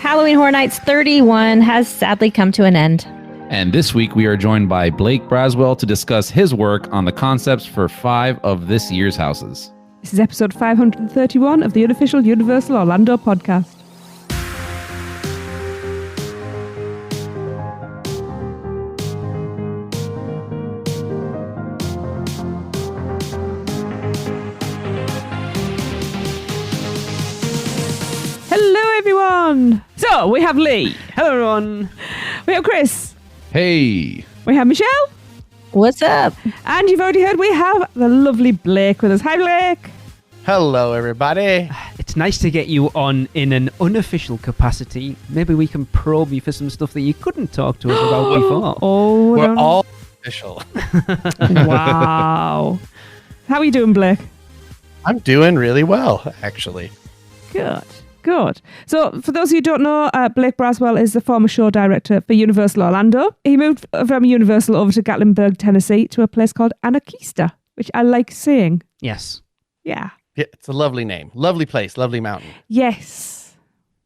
Halloween Horror Nights 31 has sadly come to an end. And this week we are joined by Blake Braswell to discuss his work on the concepts for 5 of this year's houses. This is episode 531 of the Unofficial Universal Orlando Podcast. Hello, everyone. So we have Lee. Hello, everyone. We have Chris. Hey! We have Michelle. What's up? And you've already heard we have the lovely Blake with us. Hi, Blake. Hello, everybody. It's nice to get you on in an unofficial capacity. Maybe we can probe you for some stuff that you couldn't talk to us about before. Oh, We're all official. Wow. How are you doing, Blake? I'm doing really well, actually. Good. So, for those of you who don't know, Blake Braswell is the former show director for Universal Orlando. He moved from Universal over to Gatlinburg, Tennessee, to a place called Anarchista, which I like saying. Yes. Yeah. Yeah, it's a lovely name. Lovely place. Lovely mountain. Yes.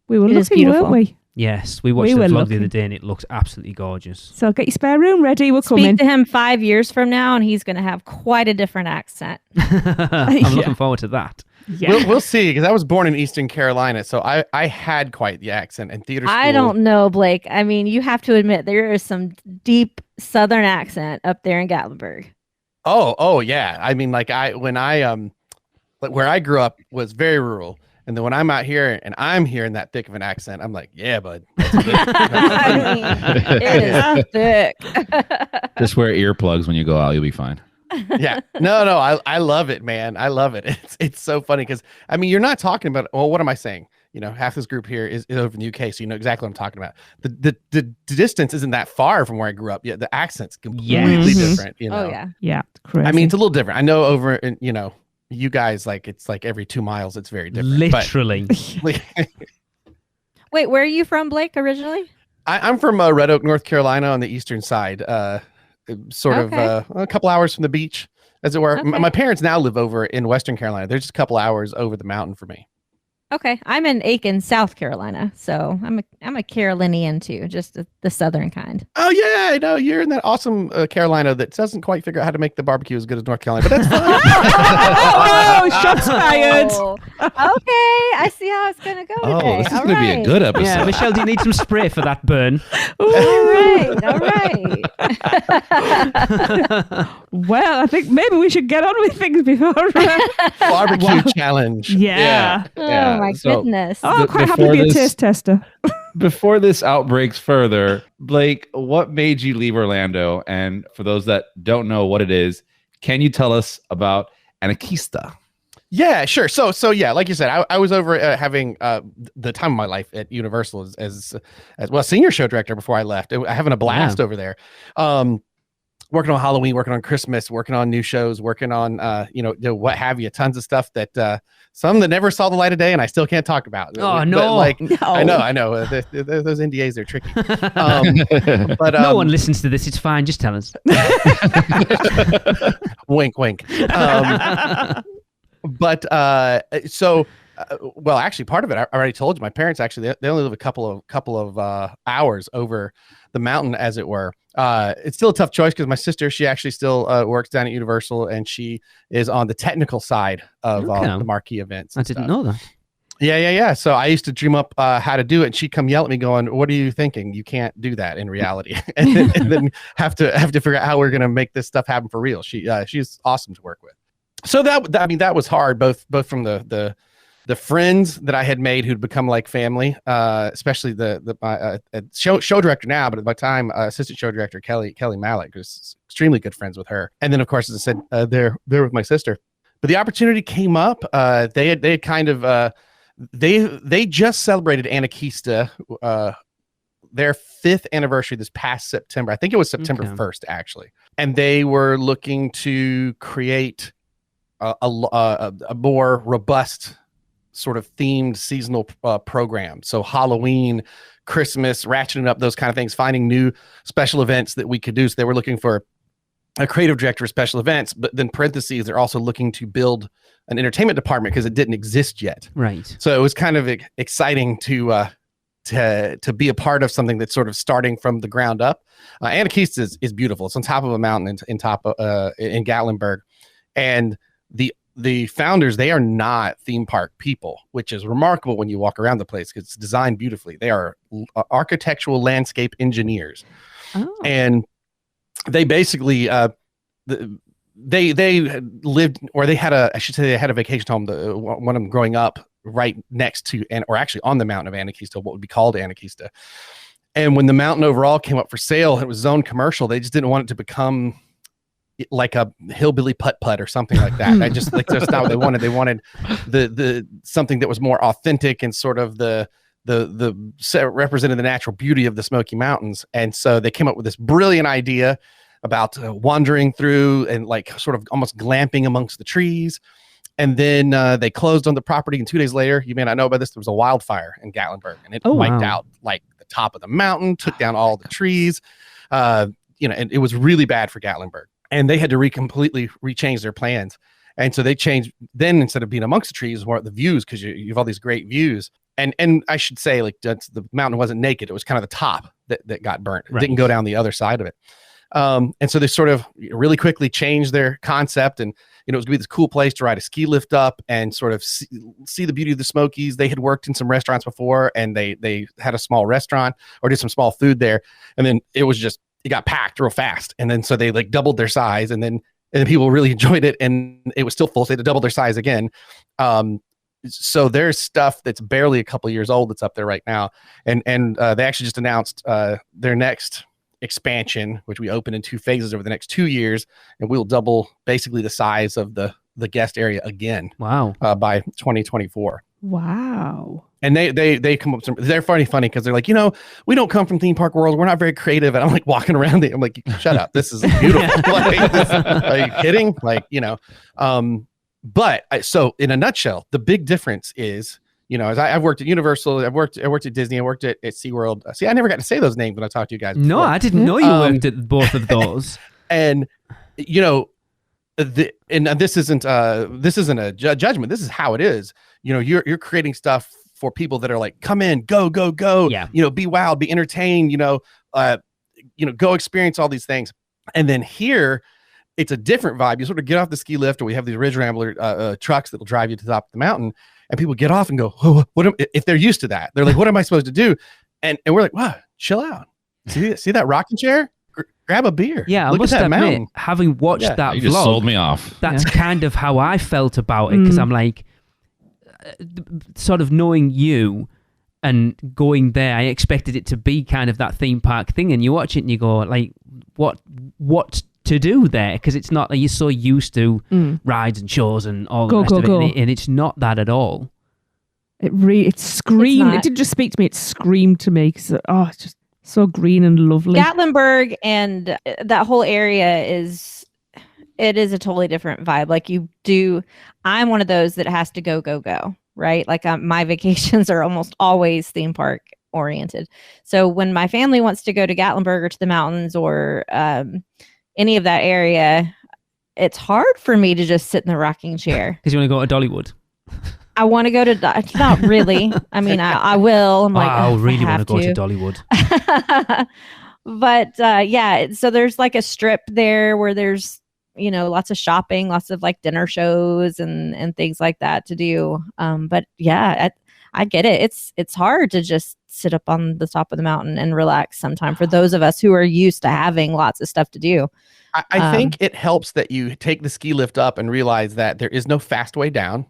We were It is looking, weren't beautiful. we? Yes, we watched We the were vlog the looking. other day and it looks absolutely gorgeous. So, get your spare room ready. We're coming. Speak to him 5 years from now, and he's going to have quite a different accent. I'm looking forward to that. Yeah. We'll see, because I was born in Eastern Carolina, so I had quite the accent in theater school. I don't know, Blake. I mean, you have to admit there is some deep Southern accent up there in Gatlinburg. Oh, yeah. I mean, like where I grew up was very rural. And then when I'm out here and I'm hearing that thick of an accent, I'm like, yeah, bud. That's good. I mean, it is thick. Just wear earplugs when you go out, you'll be fine. Yeah. No, I love it, man. I love it. It's so funny because, I mean, you're not talking about, well, what am I saying? You know, half this group here is over in the UK, so you know exactly what I'm talking about. The distance isn't that far from where I grew up. Yeah, the accent's completely different. You know? Oh, yeah. Yeah. Crazy. I mean, it's a little different. I know over in, you guys, like, it's like every 2 miles, it's very different. Literally. But, Wait, where are you from, Blake, originally? I'm from Red Oak, North Carolina, on the eastern side. Sort Okay. of a couple hours from the beach, as it were. Okay. My parents now live over in Western Carolina. They're just a couple hours over the mountain for me. Okay, I'm in Aiken, South Carolina, so I'm a Carolinian too, just the southern kind. Oh yeah, I know you're in that awesome Carolina that doesn't quite figure out how to make the barbecue as good as North Carolina, but that's fine. Oh, shots fired. Oh, okay, I see how it's gonna go today. Oh, this is All going to be a right. good episode. Yeah, Michelle, do you need some spray for that burn? All right. Well, I think maybe we should get on with things before. Barbecue challenge. Yeah. Oh my So, goodness. Oh, I'm quite happy to Before be a this- taste tester. Before this outbreaks further, Blake, what made you leave Orlando? And for those that don't know what it is, can you tell us about Anarchista? Yeah, sure. So yeah, like you said, I was over having the time of my life at Universal as well, senior show director before I left. Having a blast over there. Working on Halloween, working on Christmas, working on new shows, working on what have you, tons of stuff that some that never saw the light of day and I still can't talk about. Oh, But, no. like, No. I know. Those NDAs, they're tricky. But No one listens to this. It's fine. Just tell us. wink, wink. Well, actually, part of it I already told you. My parents actually they only live a couple of hours over the mountain, as it were. It's still a tough choice because my sister, she actually still works down at Universal, and she is on the technical side of Okay. the marquee events. I didn't know that. Yeah. So I used to dream up how to do it, and she'd come yell at me, going, "What are you thinking? You can't do that in reality." and then have to figure out how we're gonna make this stuff happen for real. She's awesome to work with. So that was hard, both from the friends that I had made who'd become like family, especially my show director now, but at my time, assistant show director Kelly Malik, who's extremely good friends with her. And then, of course, as I said, they're with my sister. But the opportunity came up. They had kind of they just celebrated Anarchista, their 5th anniversary this past September. I think it was September 1st, actually. And they were looking to create a more robust sort of themed seasonal program. So Halloween, Christmas, ratcheting up those kind of things, finding new special events that we could do. So they were looking for a creative director of special events, but then parentheses, they're also looking to build an entertainment department because it didn't exist yet. Right. So it was kind of exciting to to be a part of something that's sort of starting from the ground up. Anarchista is beautiful. It's on top of a mountain in Gatlinburg, and the founders, they are not theme park people, which is remarkable when you walk around the place because it's designed beautifully. They are architectural landscape engineers, and they basically they lived, or they had a vacation home. One of them growing up right next to, or actually on the mountain of Anarchista, what would be called Anarchista. And when the mountain overall came up for sale, it was zoned commercial. They just didn't want it to become like a hillbilly putt-putt or something like that. I just that's not what they wanted. They wanted the something that was more authentic and sort of the represented the natural beauty of the Smoky Mountains. And so they came up with this brilliant idea about wandering through and like sort of almost glamping amongst the trees. And then they closed on the property, and 2 days later, you may not know about this, there was a wildfire in Gatlinburg, and it wiped out like the top of the mountain, took down all the trees, and it was really bad for Gatlinburg. And they had to completely rechange their plans. And so they changed, then instead of being amongst the trees, more at the views, because you have all these great views. And I should say, like, the mountain wasn't naked. It was kind of the top that got burnt. It didn't go down the other side of it. And so they sort of really quickly changed their concept, and it was going to be this cool place to ride a ski lift up and sort of see the beauty of the Smokies. They had worked in some restaurants before, and they had a small restaurant or did some small food there. And then it got packed real fast. And then so they like doubled their size, and then people really enjoyed it, and it was still full. So they had to double their size again. So there's stuff that's barely a couple years old that's up there right now. And they actually just announced their next expansion, which we open in 2 phases over the next 2 years, and we'll double basically the size of the guest area again. Wow. By 2024. Wow. And they come up with they're funny because they're like, we don't come from theme park world. We're not very creative. And I'm like walking around it. I'm like, shut up. This is beautiful. Are you kidding? So in a nutshell, the big difference is, as I've worked at Universal, I've worked at Disney, I worked at SeaWorld. See, I never got to say those names when I talked to you guys before. No, I didn't know you worked at both of those. And, this isn't a judgment. This is how it is. You're creating stuff for people that are like, come in, go. Yeah. Be wild, be entertained, go experience all these things. And then here, it's a different vibe. You sort of get off the ski lift, or we have these Ridge Rambler trucks that'll drive you to the top of the mountain, and people get off and go, oh, if they're used to that, they're like, what am I supposed to do? And we're like, wow, chill out. See that rocking chair? Grab a beer. Yeah, Look I must at that admit, mountain. having watched that You vlog, just sold me off. That's kind of how I felt about it, because I'm like, sort of knowing you and going there, I expected it to be kind of that theme park thing, and you watch it and you go, like, what to do there? Because it's not like you're so used to rides and shows and all the rest of it, and it's not that at all. It screamed. It didn't just speak to me; it screamed to me. Because it's just so green and lovely. Gatlinburg and that whole area is a totally different vibe. Like I'm one of those that has to go, right? Like my vacations are almost always theme park oriented. So when my family wants to go to Gatlinburg or to the mountains or any of that area, it's hard for me to just sit in the rocking chair. Because you want to go to Dollywood. I want to go to, not really. I mean, I will. I'm like, I really want to go to Dollywood. But so there's like a strip there where there's, lots of shopping, lots of like dinner shows and things like that to do. But yeah, I get it. It's hard to just sit up on the top of the mountain and relax sometime for those of us who are used to having lots of stuff to do. I think it helps that you take the ski lift up and realize that there is no fast way down.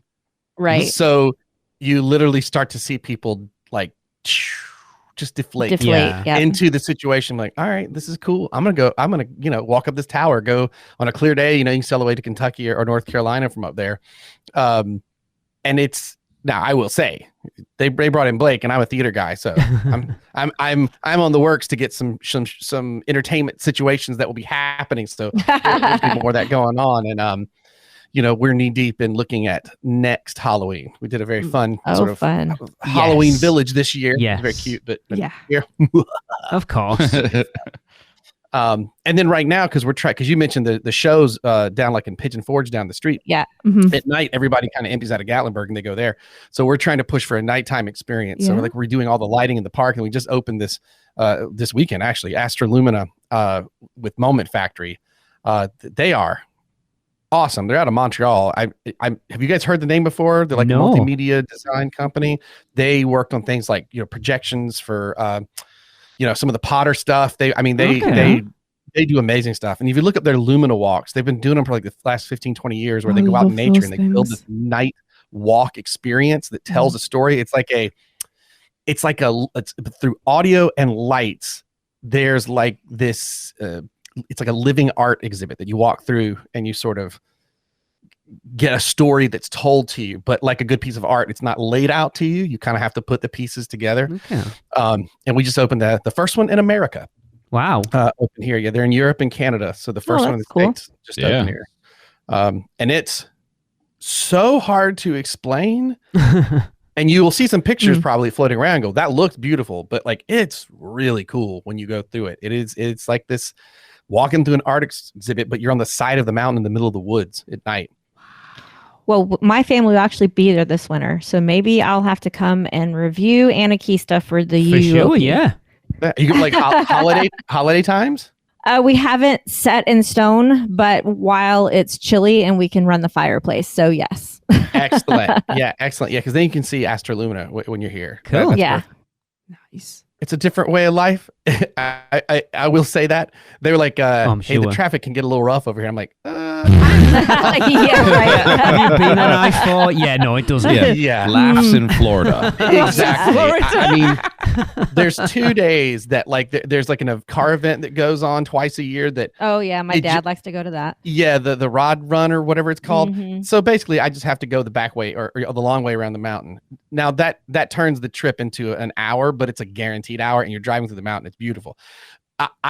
Right. So you literally start to see people like just deflate into the situation. Like, all right, this is cool. I'm going to walk up this tower, go on a clear day, you can sail away to Kentucky or North Carolina from up there. And now I will say they brought in Blake, and I'm a theater guy. So I'm on the works to get some entertainment situations that will be happening. So there'll be more of that going on. And, we're knee deep in looking at next Halloween. We did a very fun Halloween village this year. Yes. Very cute, but yeah. Of course. And then right now, because you mentioned the shows down like in Pigeon Forge down the street. Yeah. Mhm. At night, everybody kind of empties out of Gatlinburg and they go there. So we're trying to push for a nighttime experience. So Yeah. like we're doing all the lighting in the park, and we just opened this weekend actually, Astralumina with Moment Factory. They are awesome. They're out of Montreal. Have you guys heard the name before? They're like No. a multimedia design company. They worked on things like projections for some of the Potter stuff. They do amazing stuff. And if you look up their Lumina walks, they've been doing them for like the last 15, 20 years, where they go out in nature and they build this night walk experience that tells a story. It's through audio and lights. There's like this. It's like a living art exhibit that you walk through and you sort of get a story that's told to you, but like a good piece of art, it's not laid out to you. You kind of have to put the pieces together. Okay. And we just opened the first one in America. Wow. Open here. Yeah, they're in Europe and Canada. So the first one in the that's cool. States just opened here. And it's so hard to explain. And you will see some pictures probably floating around and go, that looks beautiful, but like it's really cool when you go through it. It's like this walking through an art exhibit, but you're on the side of the mountain in the middle of the woods at night. Well, my family will actually be there this winter, so maybe I'll have to come and review Anarchista for the For UUOP. sure, yeah. You can like holiday times. We haven't set in stone, but while it's chilly and we can run the fireplace, so yes. Excellent. Yeah, excellent. Yeah, because then you can see Astralumina when you're here. Cool. That's Yeah. Nice. It's a different way of life. I will say that. They were like, I'm hey, the sure. traffic can get a little rough over here. I'm like, Yeah, right. Have you been on I-4? Yeah, no, it doesn't. Yeah. yeah. Laughs in Florida. Exactly. Florida. I mean, there's 2 days that like there's like a car event that goes on twice a year that Oh yeah, my Did dad you- likes to go to that. the rod run or whatever it's called. Mhm. So basically I just have to go the back way or the long way around the mountain. Now that turns the trip into an hour, but it's a guaranteed hour and you're driving through the mountain. It's beautiful.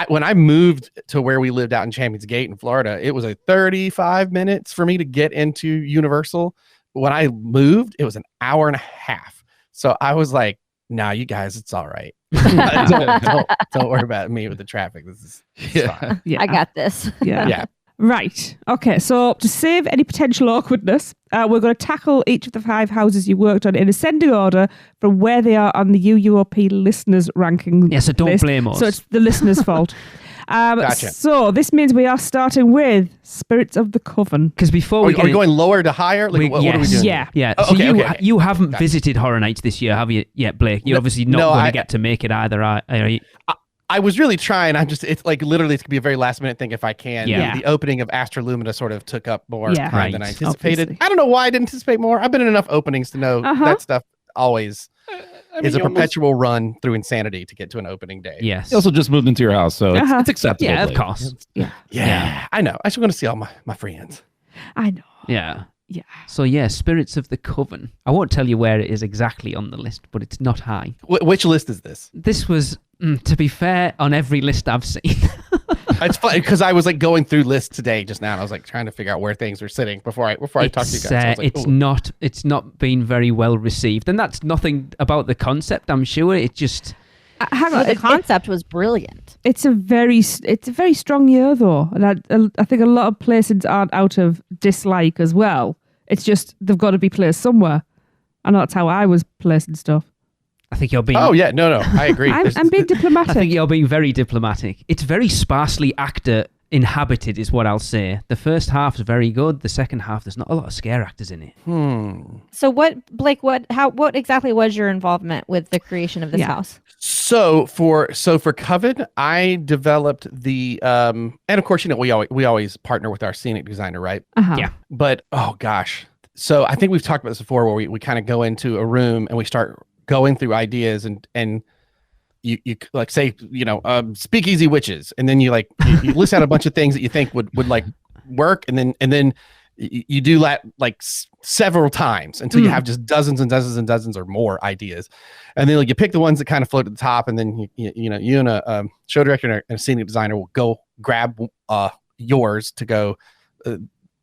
When I moved to where we lived out in Champions Gate in Florida, it was a 35 minutes for me to get into Universal. When I moved, it was an hour and a half. So I was like, nah, you guys, it's all right. don't worry about me with the traffic. This is fine. Yeah. I got this. Yeah. Yeah. Right. Okay. So to save any potential awkwardness, we're going to tackle each of the 5 houses you worked on in ascending order from where they are on the UUOP listeners ranking. Yeah, so don't list. blame us. So it's the listeners' fault. Gotcha. So this means we are starting with Spirits of the Coven. Because before Are we we going lower to higher? Like, what are we doing? Yeah. Yeah. Oh, So okay, okay. you haven't Gotcha. visited Horror Nights this year, have you? Yet, Blake. You're obviously not No, going I- to get to make it either. Are you? I was really trying. It's like literally it's gonna be a very last minute thing if I can. Yeah. The opening of Astralumina sort of took up more Yeah. time than I Right. anticipated. Obviously. I don't know why I didn't anticipate more. I've been in enough openings to know that stuff always is a perpetual run through insanity to get to an opening day. Yes. You also just moved into your house, so Uh-huh. it's acceptable. Yeah, of Blake. course. Yeah, I know. I just want to see all my friends. I know. Yeah. Yeah. So yeah, Spirits of the Coven. I won't tell you where it is exactly on the list, but it's not high. Which list is this? This was, to be fair, on every list I've seen. It's funny because I was like going through lists today just now, and I was like trying to figure out where things were sitting before I talk to you guys. So I was like, ooh. It's not been very well received, and that's nothing about the concept. I'm sure it just. Hang So on. the concept was brilliant. It's a very strong year though, and I think a lot of places aren't out of dislike as well. It's just they've got to be placed somewhere, and that's how I was placing stuff. I think you're being. Oh yeah, no, I agree. I'm being I diplomatic. think you're being very diplomatic. It's very sparsely actor inhabited, is what I'll say. The first half is very good. The second half, there's not a lot of scare actors in it. So Blake, what exactly was your involvement with the creation of this house? So for Coven, I developed the and of course we always partner with our scenic designer, right? Uh-huh. Yeah. But oh gosh, so I think we've talked about this before, where we kind of go into a room and we start going through ideas and you like say speakeasy witches, and then you you list out a bunch of things that you think would like work, and then you do that like several times until you have just dozens and dozens and dozens or more ideas, and then you pick the ones that kind of float at the top, and then you and a show director and a scenic designer will go grab yours to go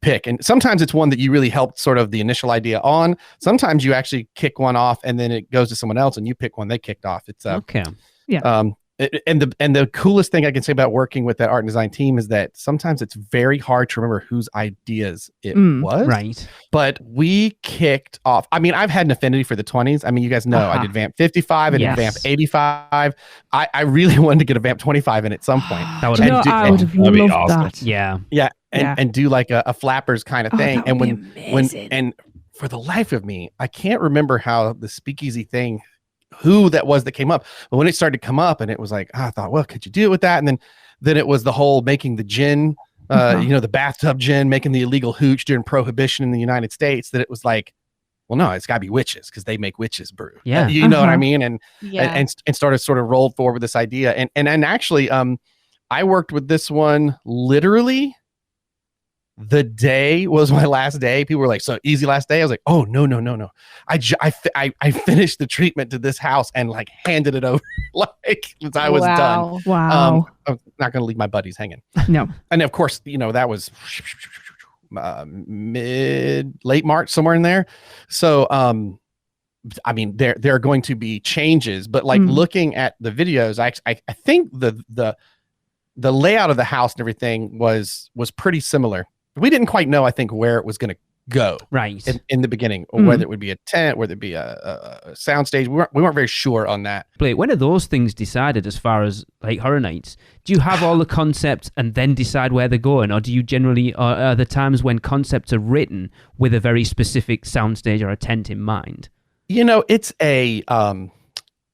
pick. And sometimes it's one that you really helped sort of the initial idea on. Sometimes you actually kick one off and then it goes to someone else and you pick one they kicked off. It's Okay. Yeah. And the coolest thing I can say about working with that art and design team is that sometimes it's very hard to remember whose ideas it was. Right. But we kicked off. I mean, I've had an affinity for the 20s. I mean, you guys know I did Vamp 55, I did Vamp 85. I really wanted to get a Vamp 25 in at some point. That would I would have that'd be loved awesome. that. Yeah. And do like a flappers kind of thing. that And would when be amazing. and for the life of me, I can't remember how the speakeasy thing, who that was that came up. But when it started to come up, and it was like, I thought, well, could you do it with that? And then it was the whole making the gin, the bathtub gin, making the illegal hooch during Prohibition in the United States. That it was like, well, no, it's got to be witches because they make witches brew. Yeah. You know what I mean? And Yeah. and started sort of rolled forward with this idea. And actually, I worked with this one literally. The day was my last day. People were like, so easy last day. I was like, oh, no. I finished the treatment to this house and like handed it over like I was done. Wow. I'm not going to leave my buddies hanging. No. And of course, that was late March, somewhere in there. So, I mean, there are going to be changes, but like looking at the videos, I think the layout of the house and everything was pretty similar. We didn't quite know, I think, where it was going to go Right. in the beginning, or whether it would be a tent, whether it be a sound stage. We weren't very sure on that. Blake, when are those things decided as far as like horror nights? Do you have all the concepts and then decide where they're going? Or do you generally, are there times when concepts are written with a very specific soundstage or a tent in mind? It's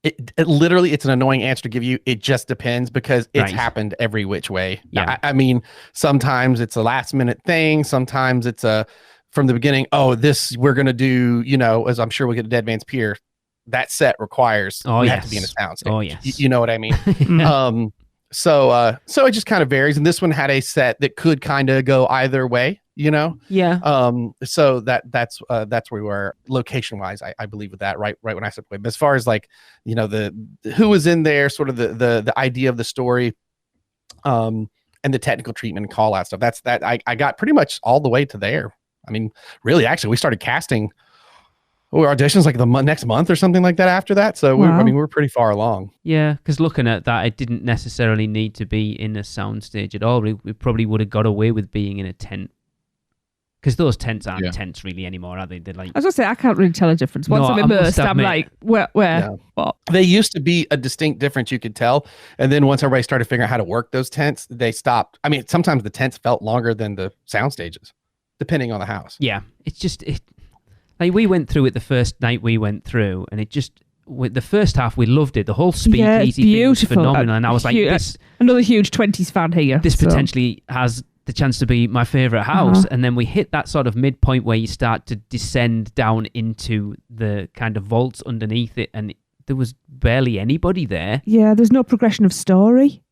it literally, it's an annoying answer to give you. It just depends because it's happened every which way. Yeah. I mean, sometimes it's a last minute thing. Sometimes it's from the beginning. Oh, this we're going to do, as I'm sure we'll get to Dead Man's Pier. That set requires we have to be in a sound stage. Oh, yes. You know what I mean? So it just kind of varies. And this one had a set that could kind of go either way, Yeah. So that's where we were location wise, I believe with that right when I stepped away. But as far as like, the who was in there, sort of the idea of the story, and the technical treatment and call out stuff, I got pretty much all the way to there. I mean, really, actually, we started casting auditions like the next month or something like that after that. So we're pretty far along. Yeah, because looking at that, it didn't necessarily need to be in a soundstage at all. We probably would have got away with being in a tent. Because those tents aren't tents really anymore, are they? They're like, I was going to say, I can't really tell a difference. Once No, I'm I must immersed, I'm admit- like, where? No. What? They used to be a distinct difference you could tell. And then once everybody started figuring out how to work those tents, they stopped. I mean, sometimes the tents felt longer than the sound stages, depending on the house. yeah, it's just, like we went through it the first night we went through, and it just, with the first half, we loved it. The whole speakeasy thing was beautiful. phenomenal. And I was like, this Another huge 20s fan here. so- potentially has the chance to be my favorite house. And then we hit that sort of midpoint where you start to descend down into the kind of vaults underneath it, and there was barely anybody there. Yeah, there's no progression of story,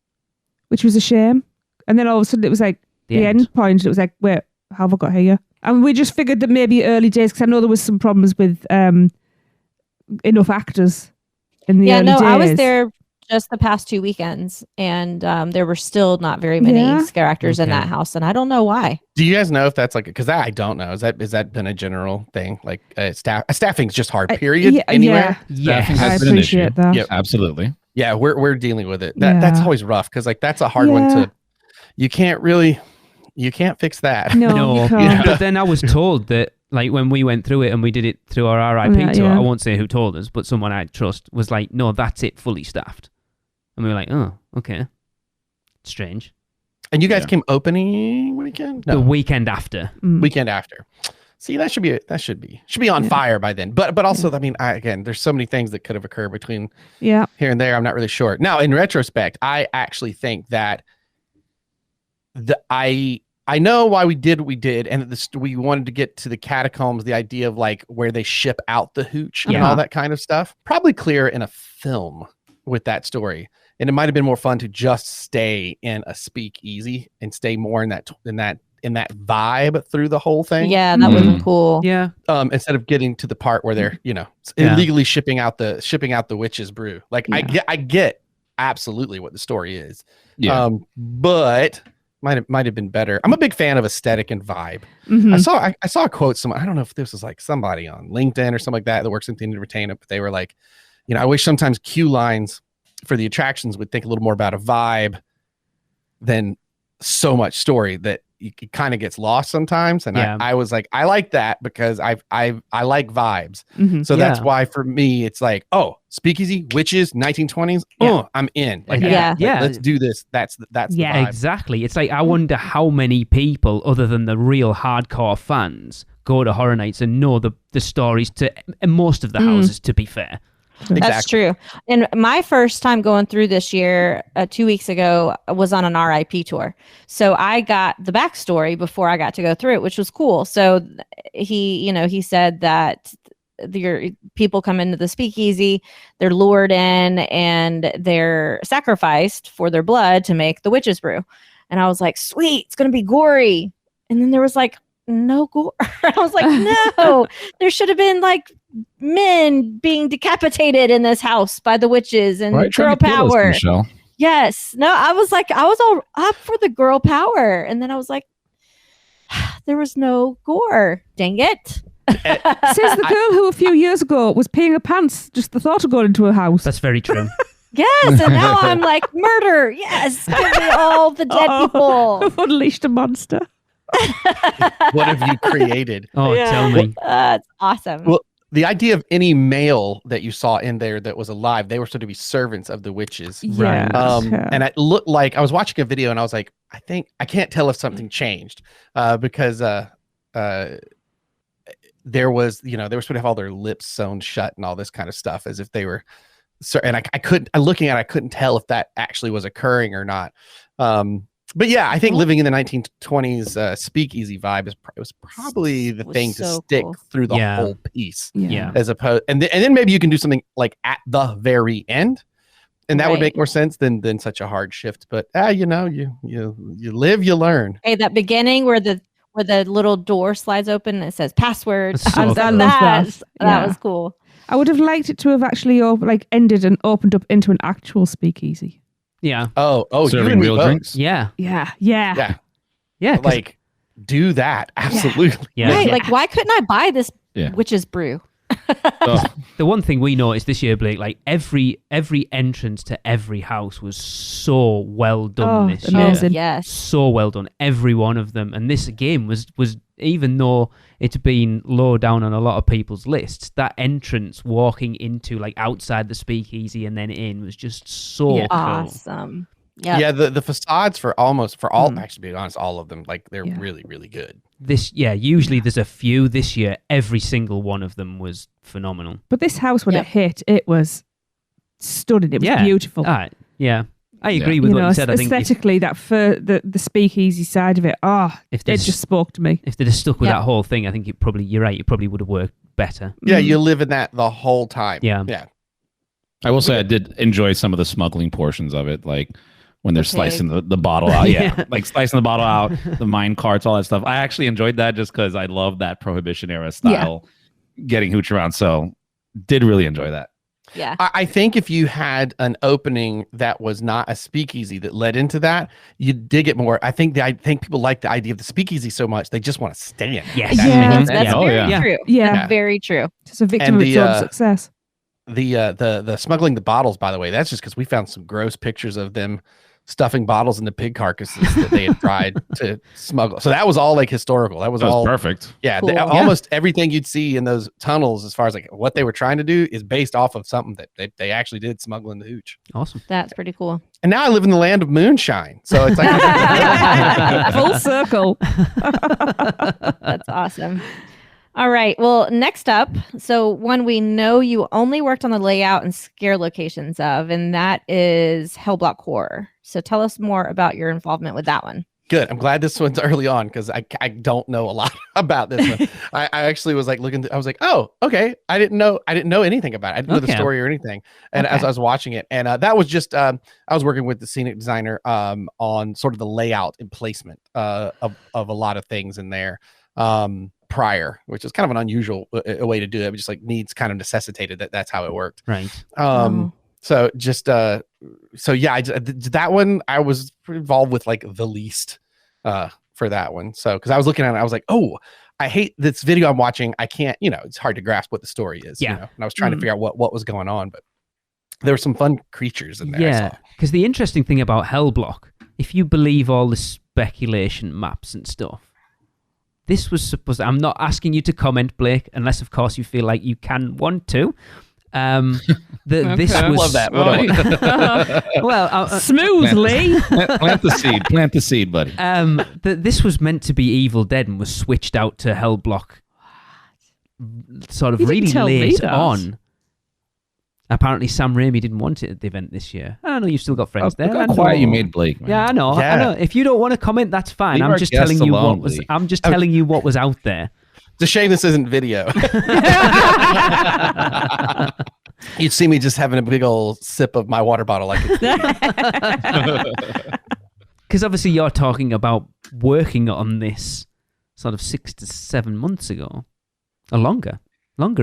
which was a shame. And then all of a sudden it was like the end point. It was like, wait, how have I got here? And we just figured that maybe early days, because I know there was some problems with enough actors in the early days. I was there just the past 2 weekends, and there were still not very many scare actors in that house, and I don't know why. Do you guys know if that's like, because I don't know, is that been a general thing? Like staffing's just hard, period, anywhere? Yes. Staffing I has been an issue. appreciate that. Yep. Absolutely. Yeah, we're dealing with it. That's always rough because like that's a hard one to. You can't fix that. No, you can't. But then I was told that, like, when we went through it and we did it through our RIP tour, I won't say who told us, but someone I trust was like, no, that's it, fully staffed. And we were like, oh, okay. Strange. And you guys came opening weekend? The weekend after. Weekend after. See, that should be on fire by then. But also, I mean, again, there's so many things that could have occurred between here and there. I'm not really sure. Now, in retrospect, I actually think that I know why we did what we did, and we wanted to get to the catacombs, the idea of like where they ship out the hooch and all that kind of stuff. Probably clearer in a film with that story. And it might have been more fun to just stay in a speakeasy and stay more in that vibe through the whole thing. Yeah, that was cool. Yeah. Instead of getting to the part where they're, illegally shipping out the witch's brew. Like I get absolutely what the story is. Yeah. But might have been better. I'm a big fan of aesthetic and vibe. Mm-hmm. I saw a quote I don't know if this was like somebody on LinkedIn or something like that works in the entertainment, but they were like, I wish sometimes cue lines for the attractions would think a little more about a vibe than so much story that it kind of gets lost sometimes. And Yeah. I was like, I like that because I like vibes. Mhm. So that's Yeah. why for me, it's like, oh, speakeasy, witches, 1920s. Yeah. Oh, I'm in. Like, Yeah. Yeah. let's do this. That's Yeah, the vibe. Exactly. It's like, I wonder how many people, other than the real hardcore fans, go to Horror Nights and know the stories to most of the houses, to be fair. That's true. And my first time going through this year, 2 weeks ago, was on an RIP tour. So I got the backstory before I got to go through it, which was cool. So he said that your people come into the speakeasy, they're lured in, and they're sacrificed for their blood to make the witch's brew. And I was like, sweet, it's going to be gory. And then there was like no gore. I was like, no, there should have been like men being decapitated in this house by the witches and girl power. Michelle. Yes. No, I was all up for the girl power. And then I was like, there was no gore. Dang it. Says the girl who a few years ago was peeing her pants, just the thought of going into a house. That's very true. Yes. And now I'm like, murder. Yes. Give me all the dead people. I've unleashed a monster. What have you created? Oh, tell me. That's awesome. Well, the idea of any male that you saw in there that was alive, they were supposed to be servants of the witches. Yeah. And it looked like I was watching a video and I was like, I can't tell if something changed because there was, they were supposed to have all their lips sewn shut and all this kind of stuff as if they were. And I couldn't tell if that actually was occurring or not. But yeah, I think living in the 1920s speakeasy vibe was probably the Was thing to so stick cool. through the Yeah. whole piece. Yeah. As opposed, and then maybe you can do something like at the very end, and that would Right. make more sense than such a hard shift. But you live, you learn. Hey, that beginning where the little door slides open and it says password. That's so I was cool. like, I love that. that Yeah. was cool. I would have liked it to have actually ended and opened up into an actual speakeasy. Yeah. Oh, you Serving and me real both. drinks. Yeah. Yeah. Yeah, Yeah. 'cause- like do that absolutely. yeah. Right. Like, why couldn't I buy this Yeah. witch's brew? Oh, The one thing we noticed this year, Blake, like every entrance to every house was so well done Oh, this amazing. year. Yes. So well done, every one of them. And this again was even though it's been low down on a lot of people's lists, that entrance walking into like outside the speakeasy and then in was just so Yeah. cool. Awesome. Yeah. Yeah, the facades for all, actually, to be honest, all of them, like they're Yeah. really, really good. Usually there's a few. This year, every single one of them was phenomenal. But this house, when Yep. it hit, it was stunning. It was Yeah. beautiful. Yeah. I agree with what you said. I think aesthetically, the speakeasy side of it, if it there's- just spoke to me. if they'd have stuck with Yeah. that whole thing, I think you're right. It probably would have worked better. Yeah, Mm. you live in that the whole time. Yeah. Yeah. I will say I did enjoy some of the smuggling portions of it, like when they're The slicing the bottle out. Yeah, Yeah. like slicing the bottle out, the mine carts, all that stuff. I actually enjoyed that just because I love that Prohibition era style getting hooch around. So did really enjoy that. Yeah. I think if you had an opening that was not a speakeasy that led into that, you'd dig it more. I think people like the idea of the speakeasy so much they just want to stay in. Yes. That Yeah. makes sense. That's Oh, very yeah. true. Yeah. That's very true. It's a victim And of its the, own success. The smuggling the bottles, by the way, that's just because we found some gross pictures of them stuffing bottles into pig carcasses that they had tried to smuggle. So that was all like historical. That was That was all perfect. Yeah, Cool. almost everything you'd see in those tunnels, as far as like what they were trying to do, is based off of something that they actually did smuggle in the hooch. Awesome. That's pretty cool. And now I live in the land of moonshine, so it's like Full circle. That's awesome. All right. Well, next up, so one we know you only worked on the layout and scare locations of, and that is Hellblock Horror. So tell us more about your involvement with that one. good. I'm glad this one's early on because I don't know a lot about this one. I actually was like looking. I was like, oh, okay. I didn't know anything about it. I didn't know the Okay. story or anything. And as Okay. I was watching it, and that was just I was working with the scenic designer on sort of the layout and placement of a lot of things in there. Prior, which is kind of an unusual way to do it, but just like needs kind of necessitated that's how it worked. Right. Oh. So just so yeah, that one I was involved with like the least for that one. So because I was looking at it, I was like, oh, I hate this video I'm watching. I can't, it's hard to grasp what the story is. Yeah. And I was trying to figure out what was going on, but there were some fun creatures in there. I Yeah, saw. because the interesting thing about Hellblock, if you believe all the speculation maps and stuff, this was supposed. I'm not asking you to comment, Blake, unless of course you feel like you want to. This I was love that. What Smoothly. Plant the seed, buddy. This was meant to be Evil Dead and was switched out to Hellblock sort of You didn't really tell me late that. on. Apparently Sam Raimi didn't want it at the event this year. I know you've still got friends there. Look I how know. quiet you made Blake, man. Yeah, I know. Yeah. I know. If you don't want to comment, that's fine. Leave I'm our just guests telling you alone, what was. Lee. I'm just telling you what was out there. It's a shame this isn't video. You'd see me just having a big old sip of my water bottle like it's Because obviously you're talking about working on this sort of 6 to 7 months ago, or longer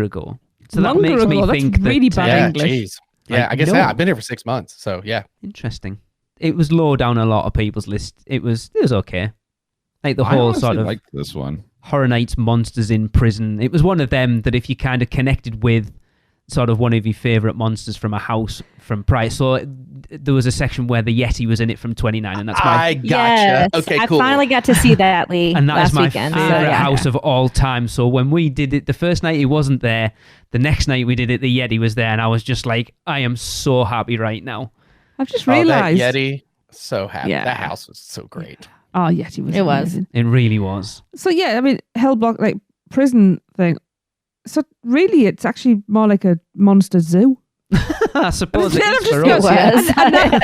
ago. So that Longer makes me ago, that's think really that. bad. yeah, English. jeez. Yeah, I I guess know. I've been here for 6 months, so yeah. Interesting. It was low down a lot of people's list. It was okay. Like the I whole honestly sort of like this one. Horror Nights monsters in prison. It was one of them that if you kind of connected with sort of one of your favourite monsters from a house from prior. So there was a section where the Yeti was in it from 29, and that's my I gotcha. Yes, Okay, I cool. finally got to see that, Lee, and that last is my weekend. So, favourite yeah. house of all time. So when we did it, the first night he wasn't there. The next night we did it, the Yeti was there, and I was just like, I am so happy right now. I've just Oh, that realised. Yeti, so happy. Yeah. That house was so great. Oh, Yeti was It was. amazing. It really was. So yeah, I mean, Hellblock, like prison thing. So really, it's actually more like a monster zoo. I suppose it Instead is of for just us. It was.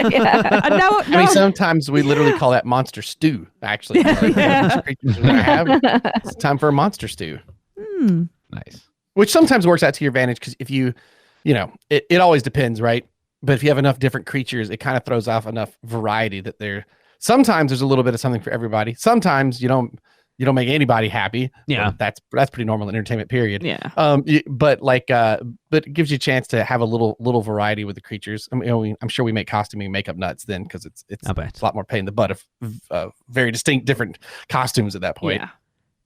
And Yeah. And now, I mean, sometimes we literally call that monster stew, actually. Yeah. Creatures we're gonna have. It's time for a monster stew. Nice. Which sometimes works out to your advantage because if you it always depends, right? But if you have enough different creatures, it kind of throws off enough variety that sometimes there's a little bit of something for everybody. Sometimes you don't make anybody happy. Yeah. Well, that's pretty normal in entertainment, period. yeah. But it gives you a chance to have a little variety with the creatures. I mean, I'm sure we make costuming and makeup nuts then because it's I bet. a lot more pain in the butt of very distinct different costumes at that point. Yeah.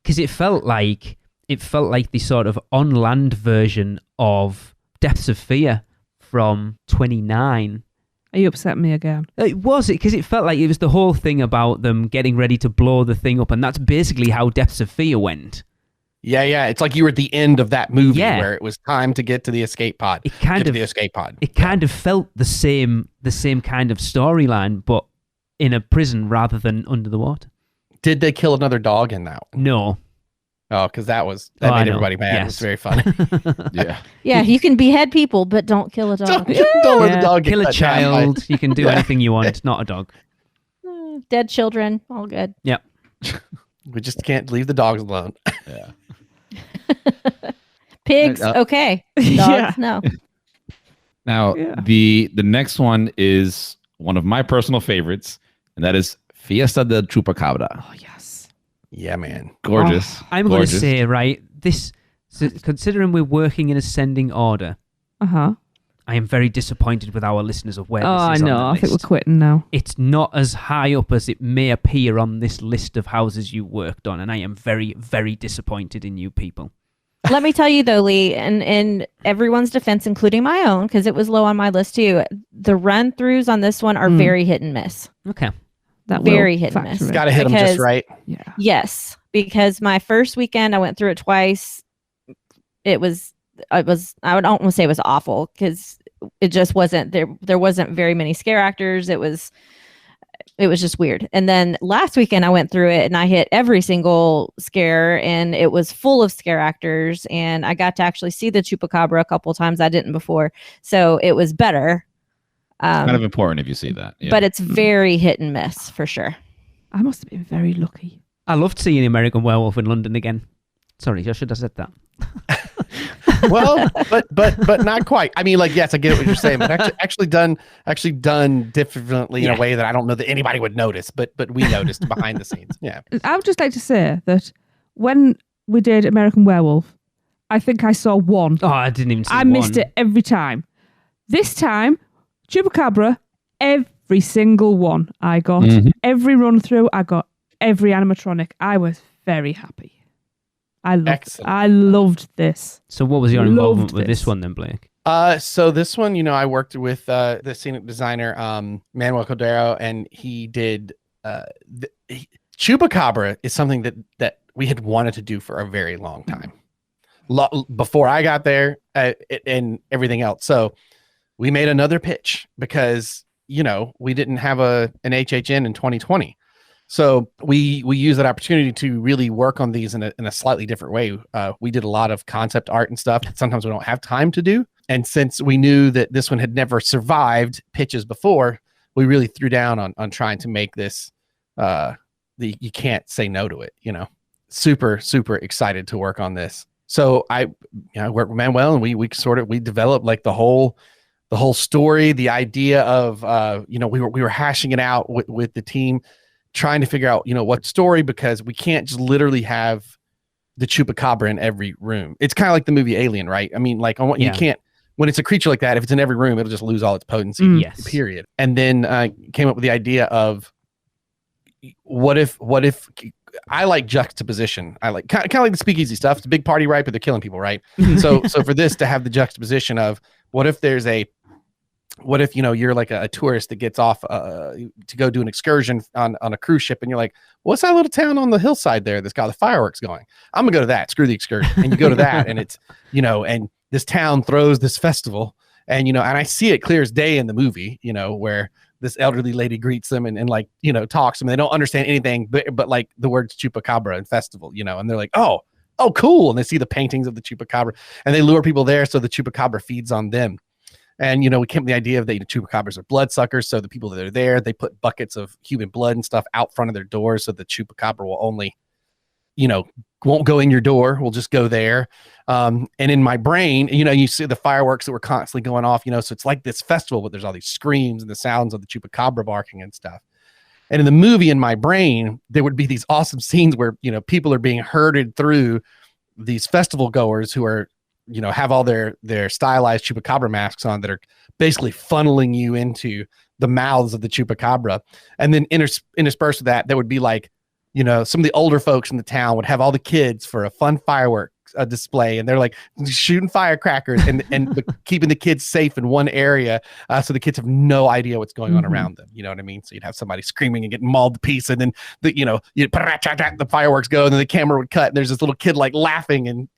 Because it felt like the sort of on-land version of Depths of Fear from 29. Are you upset me again? It was because it felt like it was the whole thing about them getting ready to blow the thing up, and that's basically how Depths of Fear went. Yeah. It's like you were at the end of that movie Yeah. where it was time to get to the escape pod. It kind Get to of the escape pod. It kind of felt the same kind of storyline, but in a prison rather than under the water. Did they kill another dog in that one? No. Oh, because that Oh, made I know. everybody mad. It was Yes. very funny. Yeah. Yeah, you can behead people, but don't kill a dog. Don't let Yeah, the dog get kill a cut down by- child. You can do Yeah. anything you want. Not a dog. Dead children, all good. Yep. We just can't leave the dogs alone. Yeah. Pigs, okay. Dogs, Yeah. no. Now, Yeah. the next one is one of my personal favorites, and that is Fiesta del Chupacabra. Oh yes. Yeah, man. Gorgeous. I'm going to Gorgeous. say, right, this, considering we're working in ascending order, I am very disappointed with our listeners of where Oh, I this is know. on the I think we're list. quitting now. It's not as high up as it may appear on this list of houses you worked on, and I am very, very disappointed in you people. Let me tell you though, Lee, and in everyone's defense, including my own, because it was low on my list too, the run-throughs on this one are very hit and miss. Okay. That Very will hit and factor miss. in. Got to hit them just Because- right. Yeah. Yes, because my first weekend, I went through it twice. I don't want to say it was awful because it just wasn't there. There wasn't very many scare actors. It was just weird. And then last weekend I went through it and I hit every single scare and it was full of scare actors. And I got to actually see the Chupacabra a couple of times. I didn't before. So it was better. Kind of important if you see that. Yeah. But it's very hit and miss for sure. I must have been very lucky. I loved seeing American Werewolf in London again. Sorry, I should have said that. Well, but not quite. I mean, like, yes, I get what you're saying, but actually done differently in Yeah. a way that I don't know that anybody would notice, but we noticed behind the scenes. Yeah. I would just like to say that when we did American Werewolf, I think I saw one. Oh, I didn't even see I one. missed it every time. This time, Chupacabra, every single one I got. Mhm. Every run through, I got every animatronic. I was very happy. I loved Excellent. I loved this. So what was your Loved involvement with this this. one then, Blake? So this one, I worked with the scenic designer Manuel Cordero, and he did Chupacabra is something that we had wanted to do for a very long time, before I got there and everything else. So we made another pitch because we didn't have an HHN in 2020. So we use that opportunity to really work on these in a slightly different way. We did a lot of concept art and stuff that sometimes we don't have time to do. And since we knew that this one had never survived pitches before, we really threw down on trying to make this, you can't say no to it, super, super excited to work on this. So I worked with Manuel, and we developed like the whole story, the idea of, we were hashing it out with the team, trying to figure out, what story, because we can't just literally have the Chupacabra in every room. It's kind of like the movie Alien, right? I mean, like you can't, when it's a creature like that, if it's in every room, it'll just lose all its potency, Yes. period. And then came up with the idea of what if I like juxtaposition. I like kind of like the speakeasy stuff. It's a big party, right? But they're killing people, right? So for this to have the juxtaposition of what if you're like a tourist that gets off to go do an excursion on a cruise ship, and you're like, what's that little town on the hillside there that's got the fireworks going? I'm gonna go to that. Screw the excursion. And you go to that, and it's and this town throws this festival, and and I see it clear as day in the movie, where this elderly lady greets them and like talks to them. They don't understand anything but like the words Chupacabra and festival, and they're like, oh cool, and they see the paintings of the Chupacabra, and they lure people there so the Chupacabra feeds on them. And, we came up with the idea of the Chupacabras are bloodsuckers. So the people that are there, they put buckets of human blood and stuff out front of their doors. So the Chupacabra will only, won't go in your door. We'll just go there. And in my brain, you see the fireworks that were constantly going off, so it's like this festival, but there's all these screams and the sounds of the Chupacabra barking and stuff. And in the movie, in my brain, there would be these awesome scenes where, people are being herded through these festival goers who are, have all their stylized Chupacabra masks on that are basically funneling you into the mouths of the Chupacabra. And then interspersed with that, there would be like, some of the older folks in the town would have all the kids for a fun fireworks display, and they're like shooting firecrackers and keeping the kids safe in one area, so the kids have no idea what's going on around them. You know what I mean? So you'd have somebody screaming and getting mauled to pieces, and then the fireworks go, and then the camera would cut, and there's this little kid like laughing and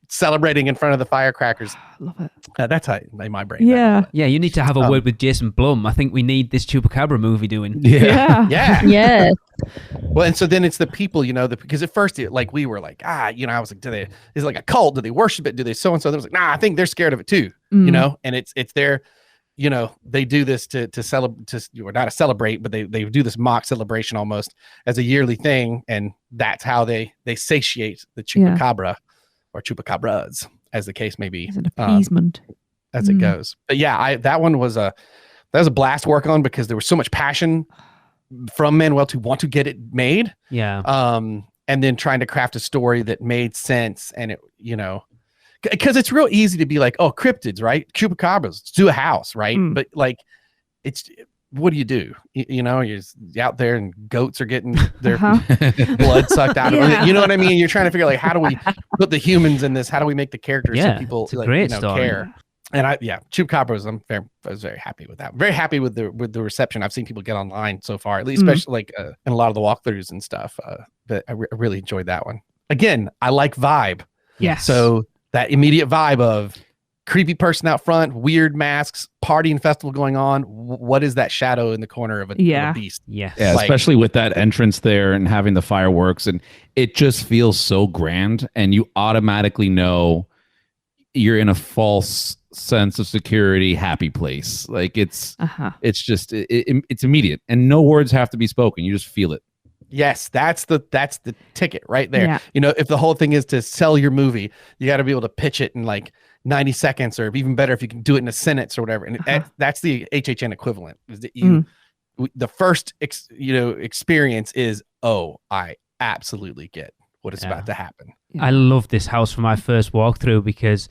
celebrating in front of the firecrackers. Love it. That's how in my brain. Yeah. Yeah, you need to have a word with Jason Blum. I think we need this Chupacabra movie doing. Yeah. Yes. Well, and so then it's the people, because at first we were like, I was like, is it like a cult? Do they worship it? Do they so-and-so? They was like, nah, I think they're scared of it too, and it's their, they do this to celebrate, or not to celebrate, but they do this mock celebration almost as a yearly thing. And that's how they satiate the Chupacabra or Chupacabras, as the case may be. As an appeasement. As it goes. But yeah, that one was a blast to work on, because there was so much passion from Manuel to want to get it made. Yeah. And then trying to craft a story that made sense, and it, because it's real easy to be like, oh, cryptids, right? Chupacabras, let's do a house, right? But like, what do? You're out there and goats are getting their blood sucked out of them. You know what I mean? You're trying to figure out, like, how do we put the humans in this? How do we make the characters so people care? And Chupacabras, I was very happy with that. Very happy with the reception I've seen people get online so far, at least, especially like in a lot of the walkthroughs and stuff. But I really enjoyed that one. Again, I like vibe. Yes. So that immediate vibe of creepy person out front, weird masks, party and festival going on. What is that shadow in the corner of a beast? Yes. Yeah, especially with that entrance there and having the fireworks, and it just feels so grand, and you automatically know you're in a false sense of security, happy place. Like it's just it's immediate, and no words have to be spoken. You just feel it. Yes, that's the ticket right there. Yeah. If the whole thing is to sell your movie, you got to be able to pitch it in like 90 seconds, or even better if you can do it in a sentence or whatever. And that's the HHN equivalent. Is that the first experience is, oh, I absolutely get what is about to happen. I love this house for my first walkthrough, because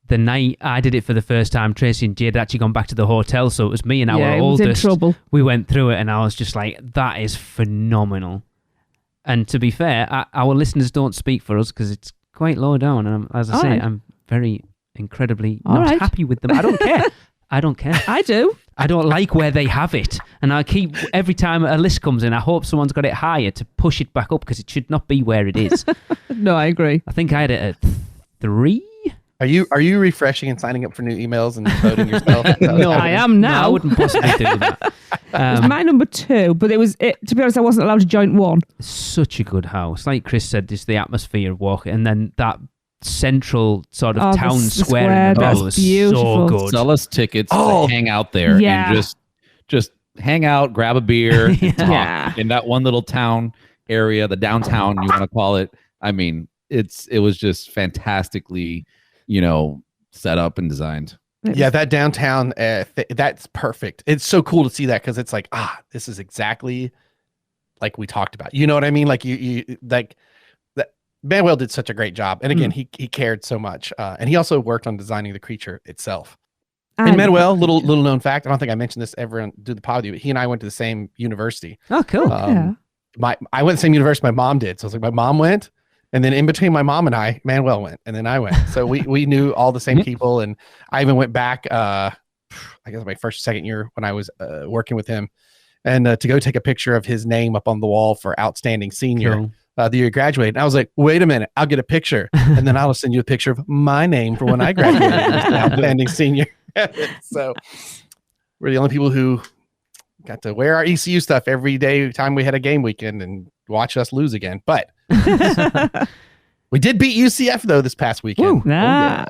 the night I did it for the first time, Tracy and Jade had actually gone back to the hotel, so it was me and our oldest. Was in trouble. We went through it, and I was just like, that is phenomenal. And to be fair, our listeners don't speak for us, because it's quite low down. And as I say, I'm very incredibly All not right. happy with them. I don't care. I don't care. I do. I don't like where they have it. And I keep, every time a list comes in, I hope someone's got it higher to push it back up because it should not be where it is. No, I agree. I think I had it at 3. Are you refreshing and signing up for new emails and voting yourself? No, I am now. No, I wouldn't possibly do that. It was my number 2, but to be honest, I wasn't allowed to join 1. Such a good house. Like Chris said, just the atmosphere of walking, and then that central sort of town the square in the square, middle that's was beautiful. so good. Sell us tickets Oh. to hang out there Yeah. and just hang out, grab a beer, and talk Yeah. in that one little town area, the downtown you want to call it. I mean, it was just fantastically, set up and designed. Yeah, that downtown, that's perfect. It's so cool to see that because it's like, this is exactly like we talked about. You know what I mean? Like you like that. Manuel did such a great job, and again, he cared so much, and he also worked on designing the creature itself. And Manuel, little known fact, I don't think I mentioned this ever on Do the Pod with you, but he and I went to the same university. Oh, cool. Yeah. I went to the same university my mom did, so I was like, my mom went. And then in between my mom and I, Manuel went, and then I went. So we knew all the same people. And I even went back, I guess my first or second year when I was working with him, and to go take a picture of his name up on the wall for outstanding senior Cool. the year he graduated. And I was like, wait a minute, I'll get a picture. And then I'll send you a picture of my name for when I graduated as an outstanding senior. So we're the only people who got to wear our ECU stuff every day time we had a game weekend and watch us lose again. But we did beat UCF though this past weekend. Woo. Ah.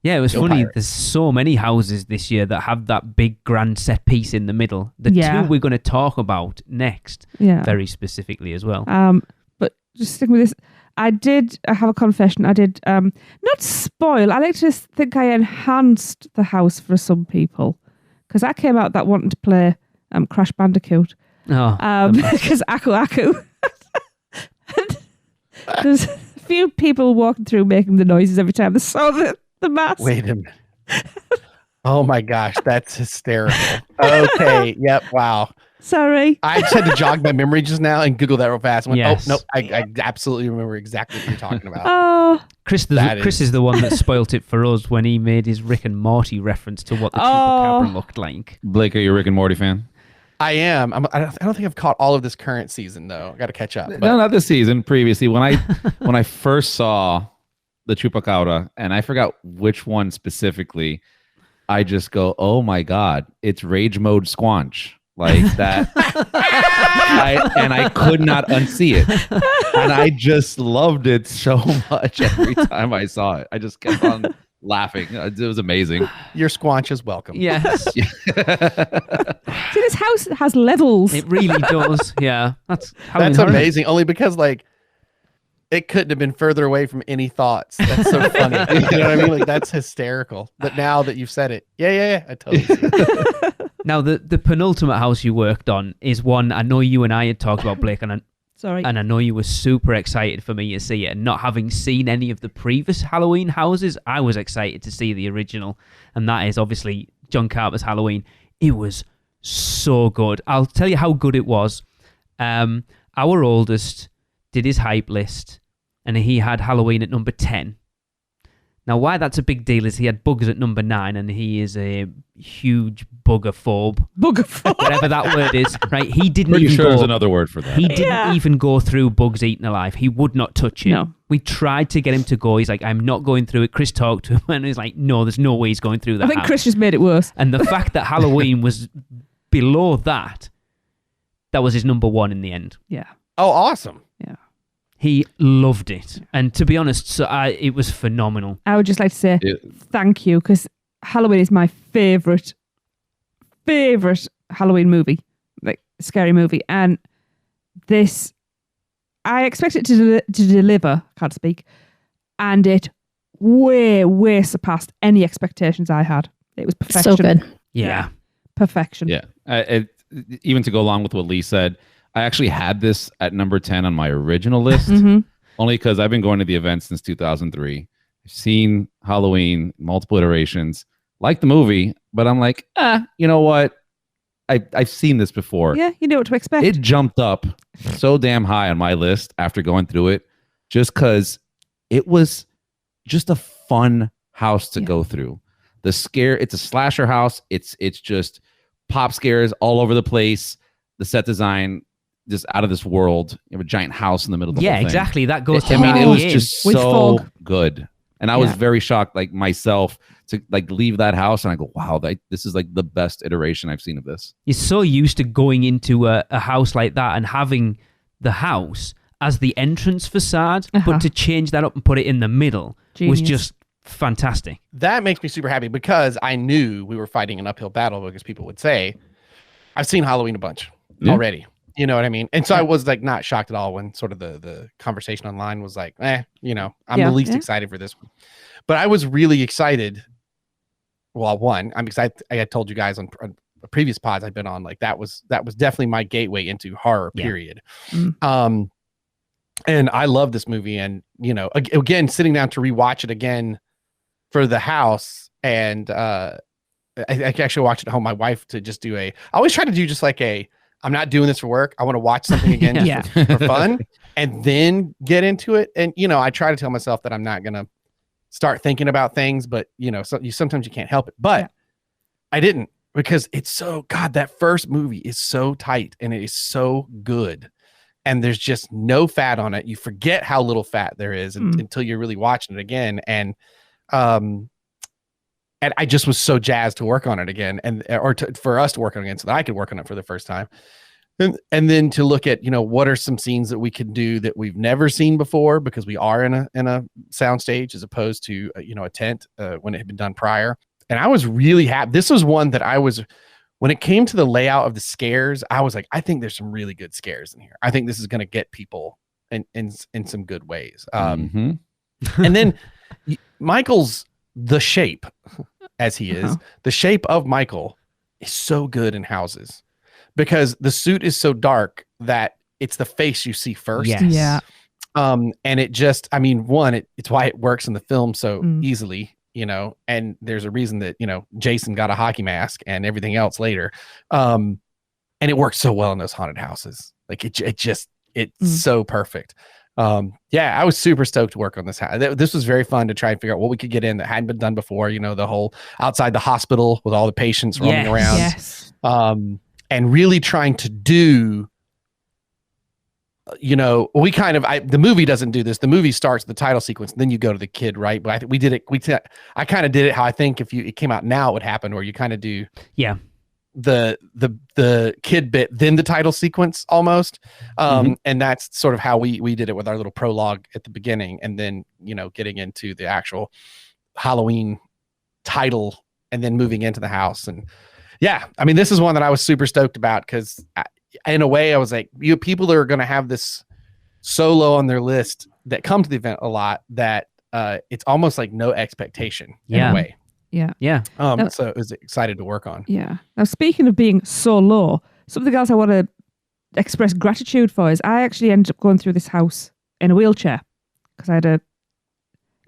Yeah, it was Go funny. Pirates. There's so many houses this year that have that big grand set piece in the middle. The Yeah. 2 we're going to talk about next, Yeah. very specifically as well. But just sticking with this, I have a confession. I did not spoil. I like to think I enhanced the house for some people because I came out that wanting to play Crash Bandicoot Oh, because Aku. There's a few people walking through making the noises every time they saw the mask. Wait a minute. Oh my gosh, that's hysterical. Okay. Yep. Wow. Sorry. I just had to jog my memory just now and Google that real fast. I went, Yes. oh, no, I absolutely remember exactly what you're talking about. Oh, Chris That is the one that spoilt it for us when he made his Rick and Morty reference to what the Oh. Chupacabra looked like. Blake, are you a Rick and Morty fan? I am. I don't think I've caught all of this current season though. I got to catch up. But No, not this season. Previously, when I first saw the Chupacabra, and I forgot which one specifically, I just go, "Oh my god, it's Rage Mode Squanch!" Like that, and I could not unsee it, and I just loved it so much every time I saw it. I just kept on laughing. It was amazing. your squanch is welcome. Yes, see, this house has levels. it really does. Yeah, that's That's amazing. Only because like it couldn't have been further away from any thoughts. That's so funny. You know what I mean? Like that's hysterical. But now that you've said it, yeah, I totally see it. Now, the penultimate house you worked on is one I know you and I had talked about, Blake, and Sorry. I know you were super excited for me to see it. And not having seen any of the previous Halloween houses, I was excited to see the original. And that is obviously John Carpenter's Halloween. It was so good. I'll tell you how good it was. Our oldest did his hype list, and he had Halloween at number 10. Now, why that's a big deal is he had bugs at number 9, and he is a huge buggerphobe, whatever that word is. Right? He didn't Pretty even sure go. there's another word for that. He didn't even go through bugs eaten alive. He would not touch it. No. We tried to get him to go. He's like, I'm not going through it. Chris talked to him, and he's like, no, there's no way he's going through that. I think house. Chris just made it worse. And the fact that Halloween was below that was his number 1 in the end. Yeah. Oh, awesome. He loved it. And to be honest, it was phenomenal. I would just like to say thank you because Halloween is my favorite Halloween movie, like scary movie. And this, I expect it to deliver, can't speak, and it way surpassed any expectations I had. It was perfection. So good. Yeah. Perfection. Yeah. Even to go along with what Lee said, I actually had this at number 10 on my original list, Mm-hmm. only because I've been going to the event since 2003. I've seen Halloween, multiple iterations, like the movie, but I'm like, you know what? I've seen this before. Yeah, you know what to expect. It jumped up so damn high on my list after going through it, just because it was just a fun house to go through. It's a slasher house. It's just pop scares all over the place. The set design just out of this world. You have a giant house in the middle of the whole thing. Exactly. That goes to I mean, it was in. just With so fog. good. And I was very shocked, like myself, to like leave that house and I go, wow, this is like the best iteration I've seen of this. You're so used to going into a house like that and having the house as the entrance facade, but to change that up and put it in the middle was just fantastic. That makes me super happy because I knew we were fighting an uphill battle because people would say, I've seen Halloween a bunch already. You know what I mean? And so I was like not shocked at all when sort of the conversation online was like, you know, I'm the least excited for this one. But I was really excited. Well, one, I'm excited. I had told you guys on previous pods I've been on, like that was definitely my gateway into horror, period. And I love this movie. And, you know, again, sitting down to rewatch it again for the house. And I actually watched it at home. My wife to just do I always try to do just like I'm not doing this for work. I want to watch something again just for fun and then get into it. And, you know, I try to tell myself that I'm not going to start thinking about things, but, you know, sometimes you can't help it. But I didn't, because it's so, God, that first movie is so tight and it is so good. And there's just no fat on it. You forget how little fat there is until you're really watching it again. And I just was so jazzed to work on it again, for us to work on it again, so that I could work on it for the first time, and then to look at, you know, what are some scenes that we can do that we've never seen before, because we are in a sound stage as opposed to you know, a tent when it had been done prior. And I was really happy. This was one that when it came to the layout of the scares, I was like, I think there's some really good scares in here. I think this is going to get people in some good ways. And then Michael's the shape, as he is, the shape of Michael is so good in houses because the suit is so dark that it's the face you see first. Yes. Yeah. And it just, I mean, it's why it works in the film so easily, you know, and there's a reason that, you know, Jason got a hockey mask and everything else later. And it works so well in those haunted houses. Like it's so perfect. I was super stoked to work on this. This was very fun to try and figure out what we could get in that hadn't been done before. You know, the whole outside the hospital with all the patients roaming around. Yes. And really trying to do, you know, the movie doesn't do this. The movie starts the title sequence, and then you go to the kid, right? But I think we did it. I kind of did it how I think if it came out now, it would happen, where you kind of do the kid bit, then the title sequence almost. And that's sort of how we did it with our little prologue at the beginning, and then, you know, getting into the actual Halloween title and then moving into the house. And I mean, this is one that I was super stoked about because in a way I was like, people that are going to have this so low on their list that come to the event a lot that it's almost like no expectation in a way. Yeah. So I was excited to work on. Yeah. Now, speaking of being so low, something else I want to express gratitude for is I actually ended up going through this house in a wheelchair because I had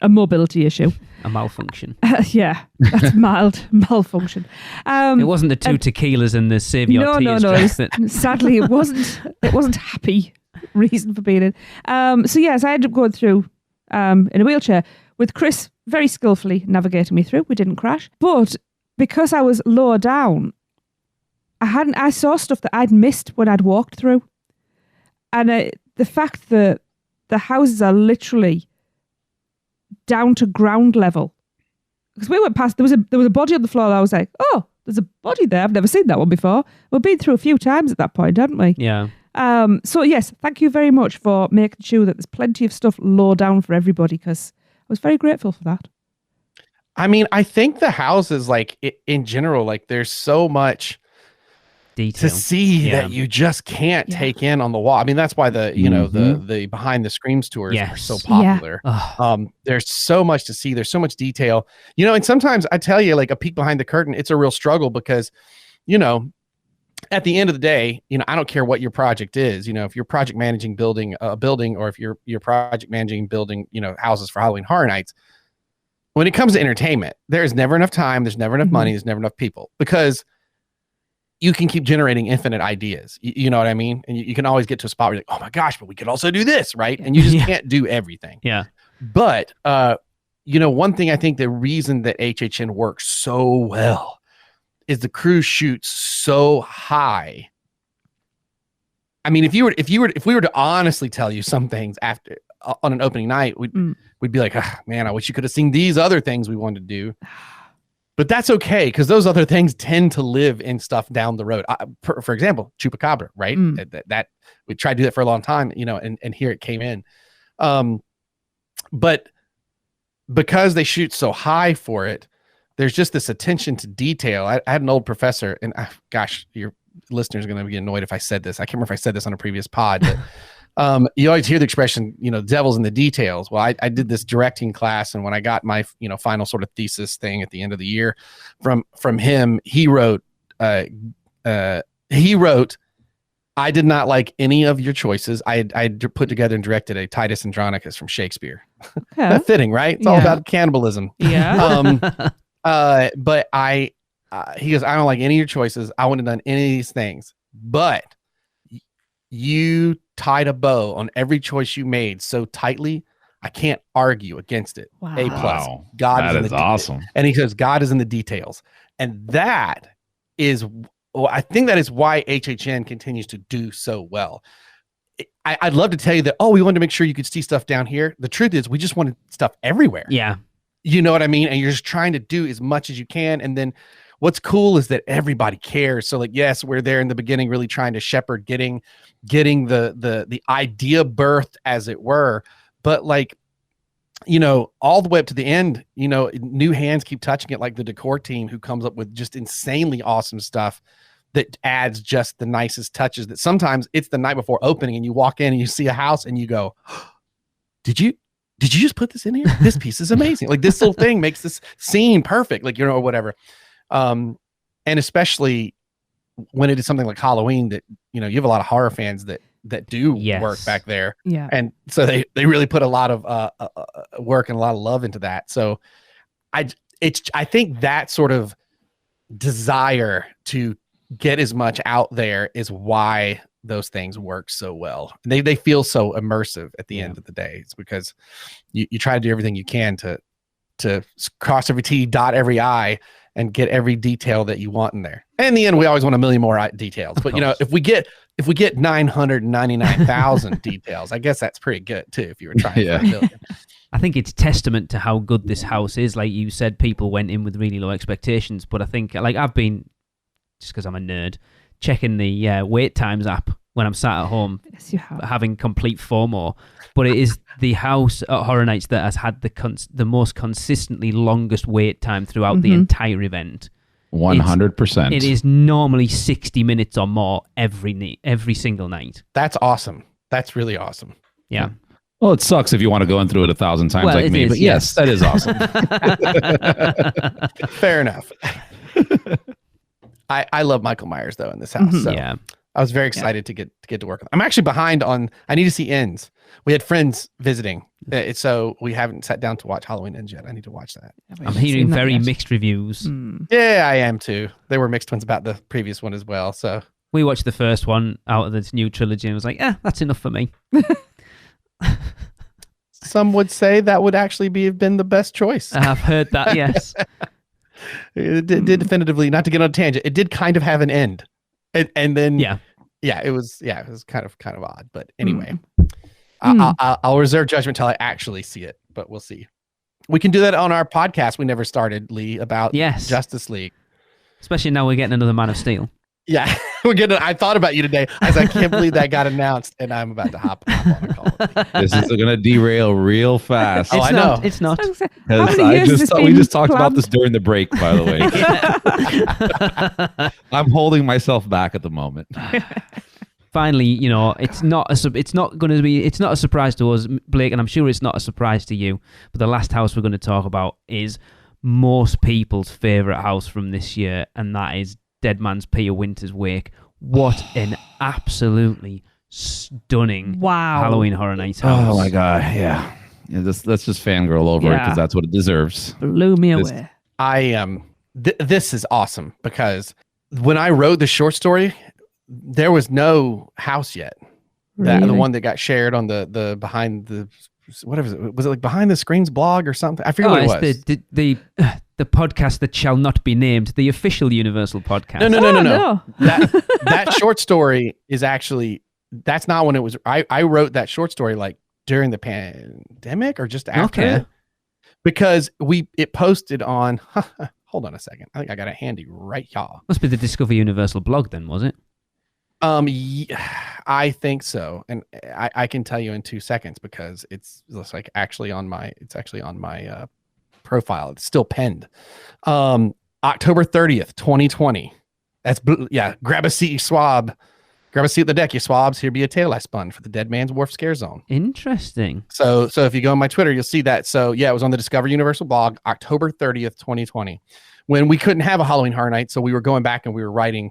a mobility issue. A malfunction. Yeah, that's mild malfunction. It wasn't the two tequilas and the save your tears track that... Sadly, it wasn't happy reason for being in. So yes, I ended up going through in a wheelchair with Chris very skillfully navigating me through. We didn't crash, but because I was lower down, I saw stuff that I'd missed when I'd walked through, and the fact that the houses are literally down to ground level, because we went past, there was a body on the floor that I was like, oh, there's a body there, I've never seen that one before. We've been through a few times at that point, hadn't we? Yeah. So yes, thank you very much for making sure that there's plenty of stuff low down for everybody, because I was very grateful for that. I mean, I think the houses, like in general, like there's so much detail to see that you just can't take in on the wall. I mean, that's why the, you know, the behind the screens tours are so popular. There's so much to see. There's so much detail, you know, and sometimes I tell you, like a peek behind the curtain, it's a real struggle because, you know, at the end of the day, you know, I don't care what your project is, you know, if you're project managing building a building, or if you're project managing building, you know, houses for Halloween Horror Nights, when it comes to entertainment, there's never enough time. There's never enough money. There's never enough people, because you can keep generating infinite ideas. You know what I mean? And you can always get to a spot where you're like, oh my gosh, but we could also do this, right? And you just can't do everything. Yeah. But one thing I think the reason that HHN works so well is the crew shoots so high. I mean, if we were to honestly tell you some things after on an opening night, we'd be like, man, I wish you could have seen these other things we wanted to do. But that's okay, because those other things tend to live in stuff down the road. For example, Chupacabra, right? That we tried to do that for a long time, and here it came in. But because they shoot so high for it, there's just this attention to detail. I had an old professor, and gosh, your listeners are going to be annoyed if I said this. I can't remember if I said this on a previous pod, but you always hear the expression, devil's in the details. Well, I did this directing class, and when I got my, final sort of thesis thing at the end of the year from him, he wrote, I did not like any of your choices. I put together and directed a Titus Andronicus from Shakespeare. Okay. That's fitting, right? It's all about cannibalism. Yeah. But he goes, I don't like any of your choices. I wouldn't have done any of these things, but you tied a bow on every choice you made so tightly, I can't argue against it. Wow. A+. Wow. God That is awesome. And he says, God is in the details. And that is, I think that is why HHN continues to do so well. I'd love to tell you that, we wanted to make sure you could see stuff down here. The truth is we just wanted stuff everywhere. Yeah. You know what I mean? And you're just trying to do as much as you can. And then what's cool is that everybody cares. So like, yes, we're there in the beginning, really trying to shepherd getting the idea birthed, as it were. But like, all the way up to the end, new hands keep touching it, like the decor team who comes up with just insanely awesome stuff that adds just the nicest touches that sometimes it's the night before opening and you walk in and you see a house and you go, did you just put this in here? This piece is amazing. Like this little thing makes this scene perfect, like, or whatever. And especially when it is something like Halloween that, you have a lot of horror fans that do work back there. Yeah. And so they really put a lot of work and a lot of love into that. So I think that sort of desire to get as much out there is why those things work so well. They feel so immersive at the end of the day. It's because you try to do everything you can to cross every T, dot every I, and get every detail that you want in there. And in the end, we always want a million more details. But if we get 999,000 details, I guess that's pretty good too. If you were trying for a million. I think it's testament to how good this house is. Like you said, people went in with really low expectations, but I think I've been, just because I'm a nerd, checking the wait times app when I'm sat at home, Yes, you have. having complete FOMO. But it is the house at Horror Nights that has had the most consistently longest wait time throughout the entire event. 100%. It is normally 60 minutes or more every single night. That's awesome. That's really awesome. Yeah. Well, it sucks if you want to go in through it 1,000 times Well, like it me, is, but yes, that is awesome. Fair enough. I love Michael Myers though in this house. So Yeah. I was very excited to get to work. I'm actually behind on. I need to see Ends. We had friends visiting, so we haven't sat down to watch Halloween Ends yet. I need to watch that. I'm hearing very mixed reviews. Yeah, I am too. There were mixed ones about the previous one as well. So We watched the first one out of this new trilogy and was like, that's enough for me. some would say that would actually have been the best choice. I've heard that, yes. It did definitively, not to get on a tangent, it did kind of have an end. And then it was kind of odd. But anyway, I'll reserve judgment till I actually see it, but we'll see. We can do that on our podcast we never started, Lee, about Justice League. Especially now we're getting another Man of Steel. Yeah, I thought about you today. I can't believe that got announced, and I'm about to hop on a call. This is going to derail real fast. I know. It's not. We just talked about this during the break, by the way. I'm holding myself back at the moment. Finally, it's not a surprise to us, Blake, and I'm sure it's not a surprise to you. But the last house we're going to talk about is most people's favorite house from this year, and that is Dead Man's Peter Winter's Wake. What an absolutely stunning Halloween Horror Nights house. Oh my god, yeah. Let's just fangirl over it because that's what it deserves. Blew me away. This is awesome because when I wrote the short story, there was no house yet. Really? The one that got shared on the behind the what was it? Was it like Behind the Screens blog or something? I forget what it was. The podcast that shall not be named, the Official Universal Podcast. No. That short story is actually, that's not when it was. I wrote that short story like during the pandemic or just after. Okay. Because it posted on. Hold on a second. I think I got it handy right here. Must be the Discover Universal blog then, was it? I think so, and I can tell you in 2 seconds because it's like actually on my profile. It's still pinned. October 30th, 2020. That's grab a seat, you swab. Grab a seat at the deck, you swabs. Here be a tale I spun for the Dead Man's Wharf Scare Zone. Interesting. So if you go on my Twitter, you'll see that. So yeah, it was on the Discover Universal blog, October 30th, 2020, when we couldn't have a Halloween Horror Night. So we were going back and we were writing,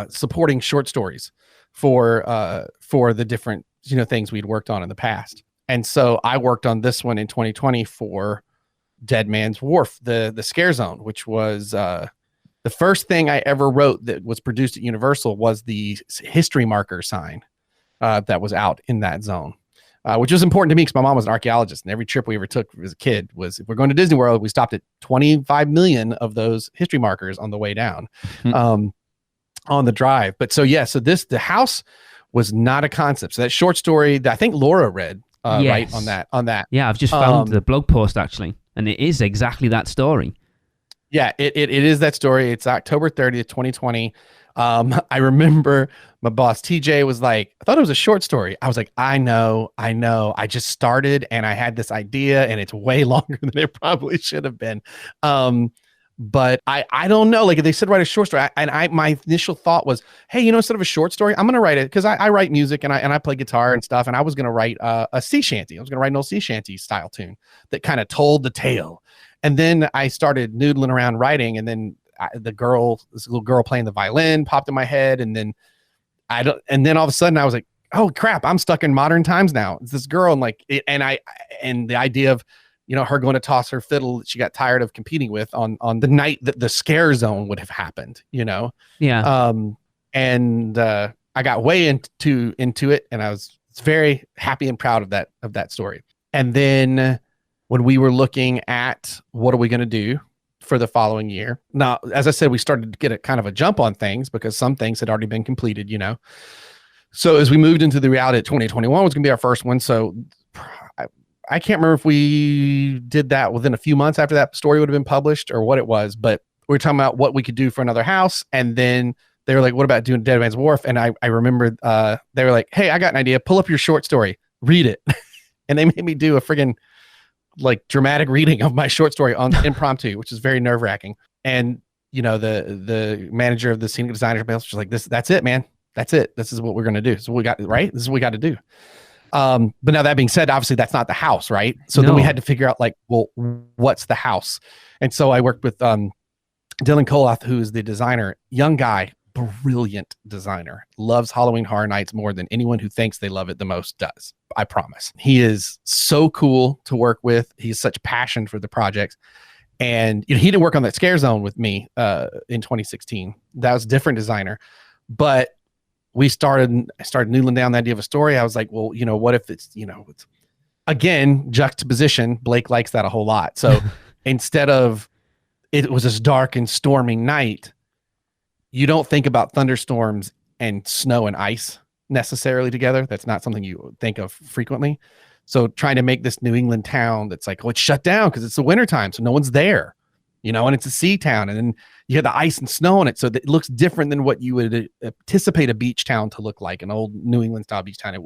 supporting short stories for the different, things we'd worked on in the past. And so I worked on this one in 2020 for Dead Man's Wharf, the Scare Zone, which was, the first thing I ever wrote that was produced at Universal was the history marker sign that was out in that zone, which was important to me because my mom was an archaeologist, and every trip we ever took as a kid was, if we're going to Disney World, we stopped at 25 million of those history markers on the way down on the drive. But so the house was not a concept. So that short story that I think Laura read right on that. Yeah, I've just found the blog post actually, and it is exactly that story. Yeah, it is that story. It's October 30th, 2020. I remember my boss, TJ, was like, I thought it was a short story. I was like, I know. I just started and I had this idea and it's way longer than it probably should have been. But I don't know. Like if they said write a short story, my initial thought was, hey, instead of a short story, I'm going to write it because I write music and I play guitar and stuff. And I was going to write a sea shanty. I was going to write an old sea shanty style tune that kind of told the tale. And then I started noodling around writing, and then this little girl playing the violin popped in my head, and then then all of a sudden I was like, oh crap, I'm stuck in modern times now. It's this girl, and the idea of her going to toss her fiddle that she got tired of competing with on the night that the Scare Zone would have happened. Yeah. And I got way into it, and I was very happy and proud of that story. And then when we were looking at what are we going to do for the following year. Now, as I said, we started to get a kind of a jump on things because some things had already been completed, So as we moved into the reality that 2021 was going to be our first one. So I can't remember if we did that within a few months after that story would have been published or what it was, but we were talking about what we could do for another house. And then they were like, what about doing Dead Man's Wharf? And I remember they were like, hey, I got an idea. Pull up your short story, read it. And they made me do a friggin' dramatic reading of my short story on impromptu, which is very nerve wracking. And, the manager of the scenic designer was just like, that's it, man. That's it. This is what we're going to do. So we got right. This is what we got to do. But now that being said, obviously that's not the house. Right. So then we had to figure out what's the house? And so I worked with, Dylan Koloth, who's the designer, young guy, brilliant designer, loves Halloween Horror Nights more than anyone who thinks they love it the most does. I promise. He is so cool to work with. He's such passion for the projects. And he didn't work on that Scare Zone with me in 2016. That was a different designer. But I started noodling down the idea of a story. I was like, well, what if it's again, juxtaposition. Blake likes that a whole lot. So instead of it was this dark and stormy night, you don't think about thunderstorms and snow and ice necessarily together. That's not something you think of frequently. So trying to make this New England town that's like, it's shut down because it's the wintertime, so no one's there, and it's a sea town, and then you have the ice and snow on it, so that it looks different than what you would anticipate a beach town to look like, an old New England style beach town,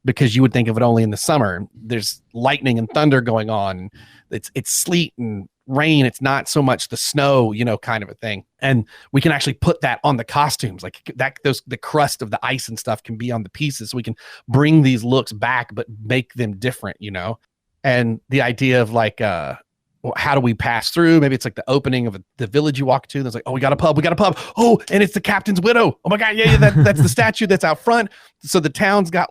because you would think of it only in the summer. There's lightning and thunder going on. It's sleet and rain. It's not so much the snow, kind of a thing. And we can actually put that on the costumes, like that. The crust of the ice and stuff can be on the pieces, so we can bring these looks back, but make them different, And the idea of how do we pass through? Maybe it's like the opening of the village you walk to. There's like, oh, we got a pub. Oh, and it's the captain's widow. Oh my God. Yeah. That's the statue that's out front. So the town's got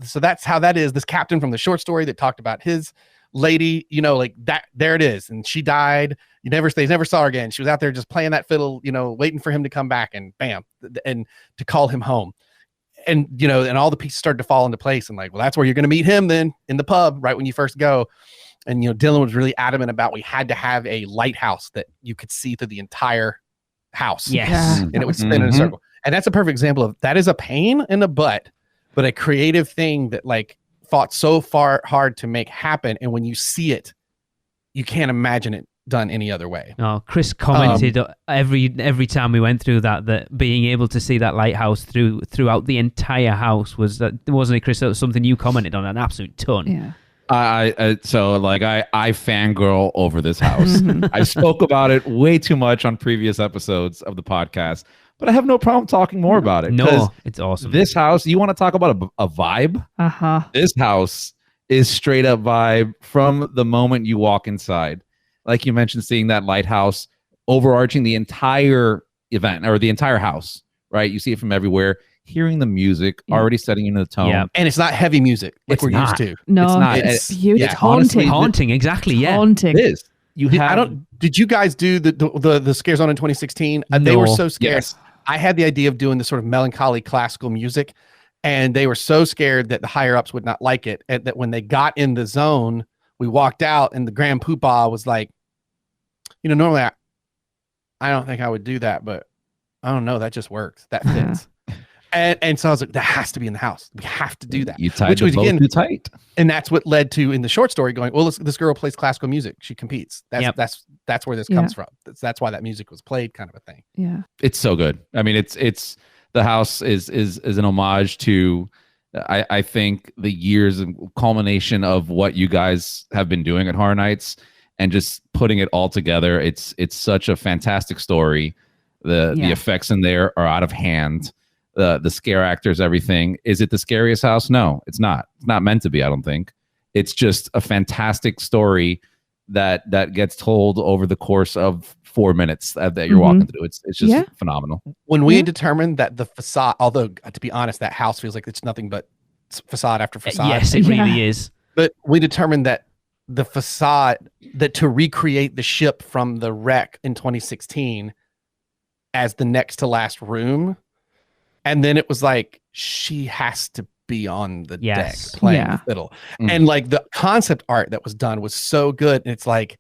so that's how that is. This captain from the short story that talked about his lady, that, there it is. And she died. They never saw her again. She was out there just playing that fiddle, waiting for him to come back, and bam, and to call him home. and you know, and all the pieces started to fall into place, and like, well, that's where you're going to meet him then, in the pub right when you first go. And you know, Dylan was really adamant about we had to have a lighthouse that you could see through the entire house. Yes. And it would spin in a circle. And that's a perfect example of that is a pain in the butt, but a creative thing that like fought so hard to make happen. And when you see it, you can't imagine it done any other way. Oh, Chris commented every time we went through that being able to see that lighthouse throughout the entire house wasn't it, Chris? That was something you commented on an absolute ton. Yeah. I fangirl over this house. I spoke about it way too much on previous episodes of the podcast, but I have no problem talking more about it. No, it's awesome. This house, you want to talk about a vibe? This house is straight up vibe from the moment you walk inside. Like you mentioned, seeing that lighthouse overarching the entire event or the entire house, right? You see it from everywhere. Hearing the music already setting into the tone. Yeah. And it's not heavy music like we're used to. No, it's not. it's beautiful. Yeah, It's haunting. honestly, Haunting, exactly. Yeah. Haunting. It is. Did you guys do the Scare Zone in 2016? They were so scared. Yes. I had the idea of doing this sort of melancholy classical music, and they were so scared that the higher ups would not like it. And that when they got in the zone, we walked out, and the Grand Poobah was like, you know, normally I don't think I would do that, but I don't know. That just works. That fits. And so I was like, that has to be in the house. We have to do that. You tied the boat too tight. And that's what led to in the short story going, well, this girl plays classical music. She competes. That's where this comes from. That's why that music was played, kind of a thing. Yeah. It's so good. I mean, it's the house is an homage to I think the years and culmination of what you guys have been doing at Horror Nights and just putting it all together. It's such a fantastic story. The effects in there are out of hand. The scare actors, everything. Is it the scariest house? No, it's not. It's not meant to be, I don't think. It's just a fantastic story that gets told over the course of 4 minutes that you're walking through. It's just phenomenal. When we determined that the facade, although to be honest, that house feels like it's nothing but facade after facade. Yes, it really is. But we determined that the facade, that to recreate the ship from the wreck in 2016 as the next to last room. And then it was like, she has to be on the deck playing the fiddle. And like the concept art that was done was so good. And it's like,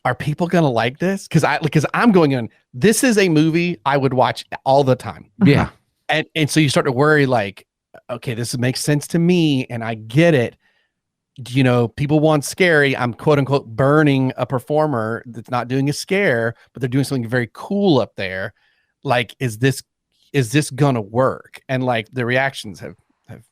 are people going to like this? Because I'm going on, this is a movie I would watch all the time. Yeah. And so you start to worry like, okay, this makes sense to me. And I get it. You know, people want scary. I'm quote unquote burning a performer that's not doing a scare, but they're doing something very cool up there. Like, is this gonna work? And like the reactions have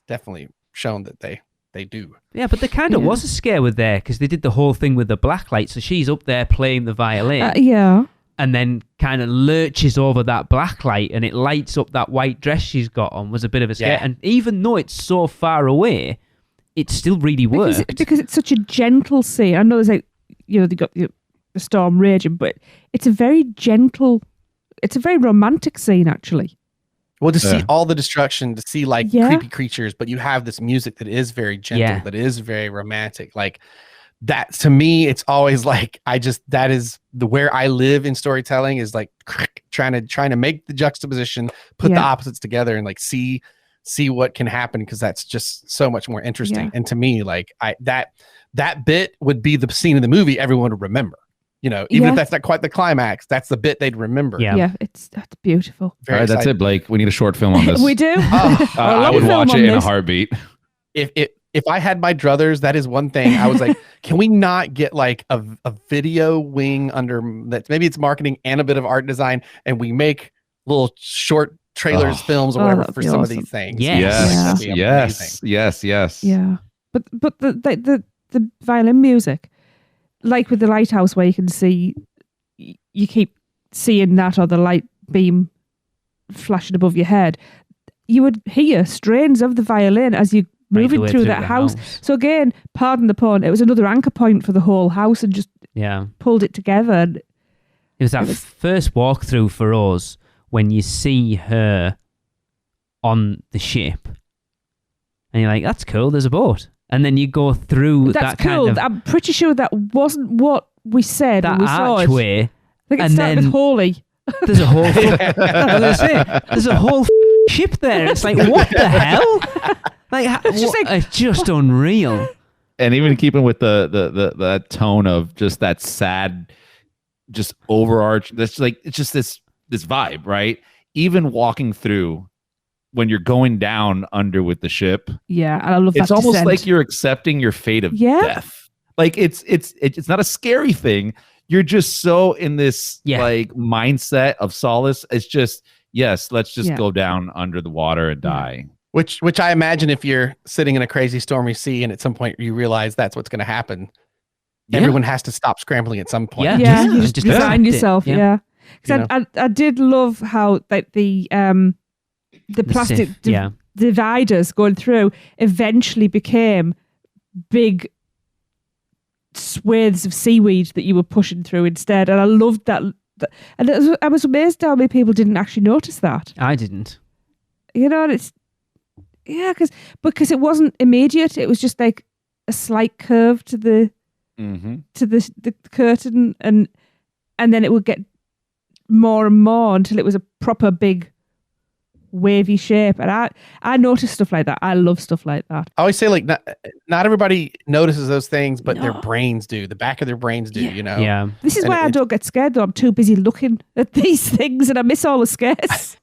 definitely shown that they do. Yeah, but there kind of was a scare with there because they did the whole thing with the black light. So she's up there playing the violin. And then kind of lurches over that black light and it lights up that white dress she's got on. Was a bit of a scare. And even though it's so far away, it still really worked. Because it's such a gentle scene. I know there's like, you know, they got the storm raging, but it's a very gentle, it's a very romantic scene actually. Well, to see all the destruction, to see like creepy creatures, but you have this music that is very gentle, that is very romantic. Like that, to me, it's always like, that is where I live in storytelling, is like trying to make the juxtaposition, put the opposites together and like see what can happen. Cause that's just so much more interesting. Yeah. And to me, like that bit would be the scene in the movie everyone would remember. You know, even if that's not quite the climax, that's the bit they'd remember. Yeah, that's beautiful. All right, that's it, Blake. We need a short film on this. We do. I would watch it in a heartbeat. If I had my druthers, that is one thing. I was like, can we not get like a video wing under that? Maybe it's marketing and a bit of art design, and we make little short trailers, films, or whatever for some of these things. Yes. Yeah, but the violin music. Like with the lighthouse where you can see, you keep seeing that or the light beam flashing above your head, you would hear strains of the violin as you're moving through that house. So again, pardon the pun, it was another anchor point for the whole house and just pulled it together. It was that first walkthrough for us when you see her on the ship and you're like, that's cool, there's a boat. And then you go through that kind of... I'm pretty sure that wasn't what we said when we saw it. Archway. I think it started with Holy. There's a whole... I was going to say, there's a whole ship there. It's like, what the hell? Like, it's just unreal. And even keeping with the tone of just that sad, just overarch. That's like, it's just this vibe, right? Even walking through when you're going down under with the ship. Yeah, and I love that. It's almost descent. like you're accepting your fate of death. Like it's not a scary thing. You're just so in this like mindset of solace. It's just, yes, let's just go down under the water and die. Which I imagine if you're sitting in a crazy stormy sea and at some point you realize that's what's going to happen, everyone has to stop scrambling at some point. Yeah, you just accept resign it. yourself. Yeah, because I did love how like the plastic dividers going through eventually became big swathes of seaweed that you were pushing through instead, and I loved that. And I was amazed how many people didn't actually notice that. I didn't. You know, and it's because it wasn't immediate. It was just like a slight curve to the the curtain, and then it would get more and more until it was a proper big wavy shape. And I noticed stuff like that. I love stuff like that. I always say, like, not everybody notices those things, but their brains do. The back of their brains do, you know? Yeah. This is why I don't get scared, though. I'm too busy looking at these things and I miss all the scares.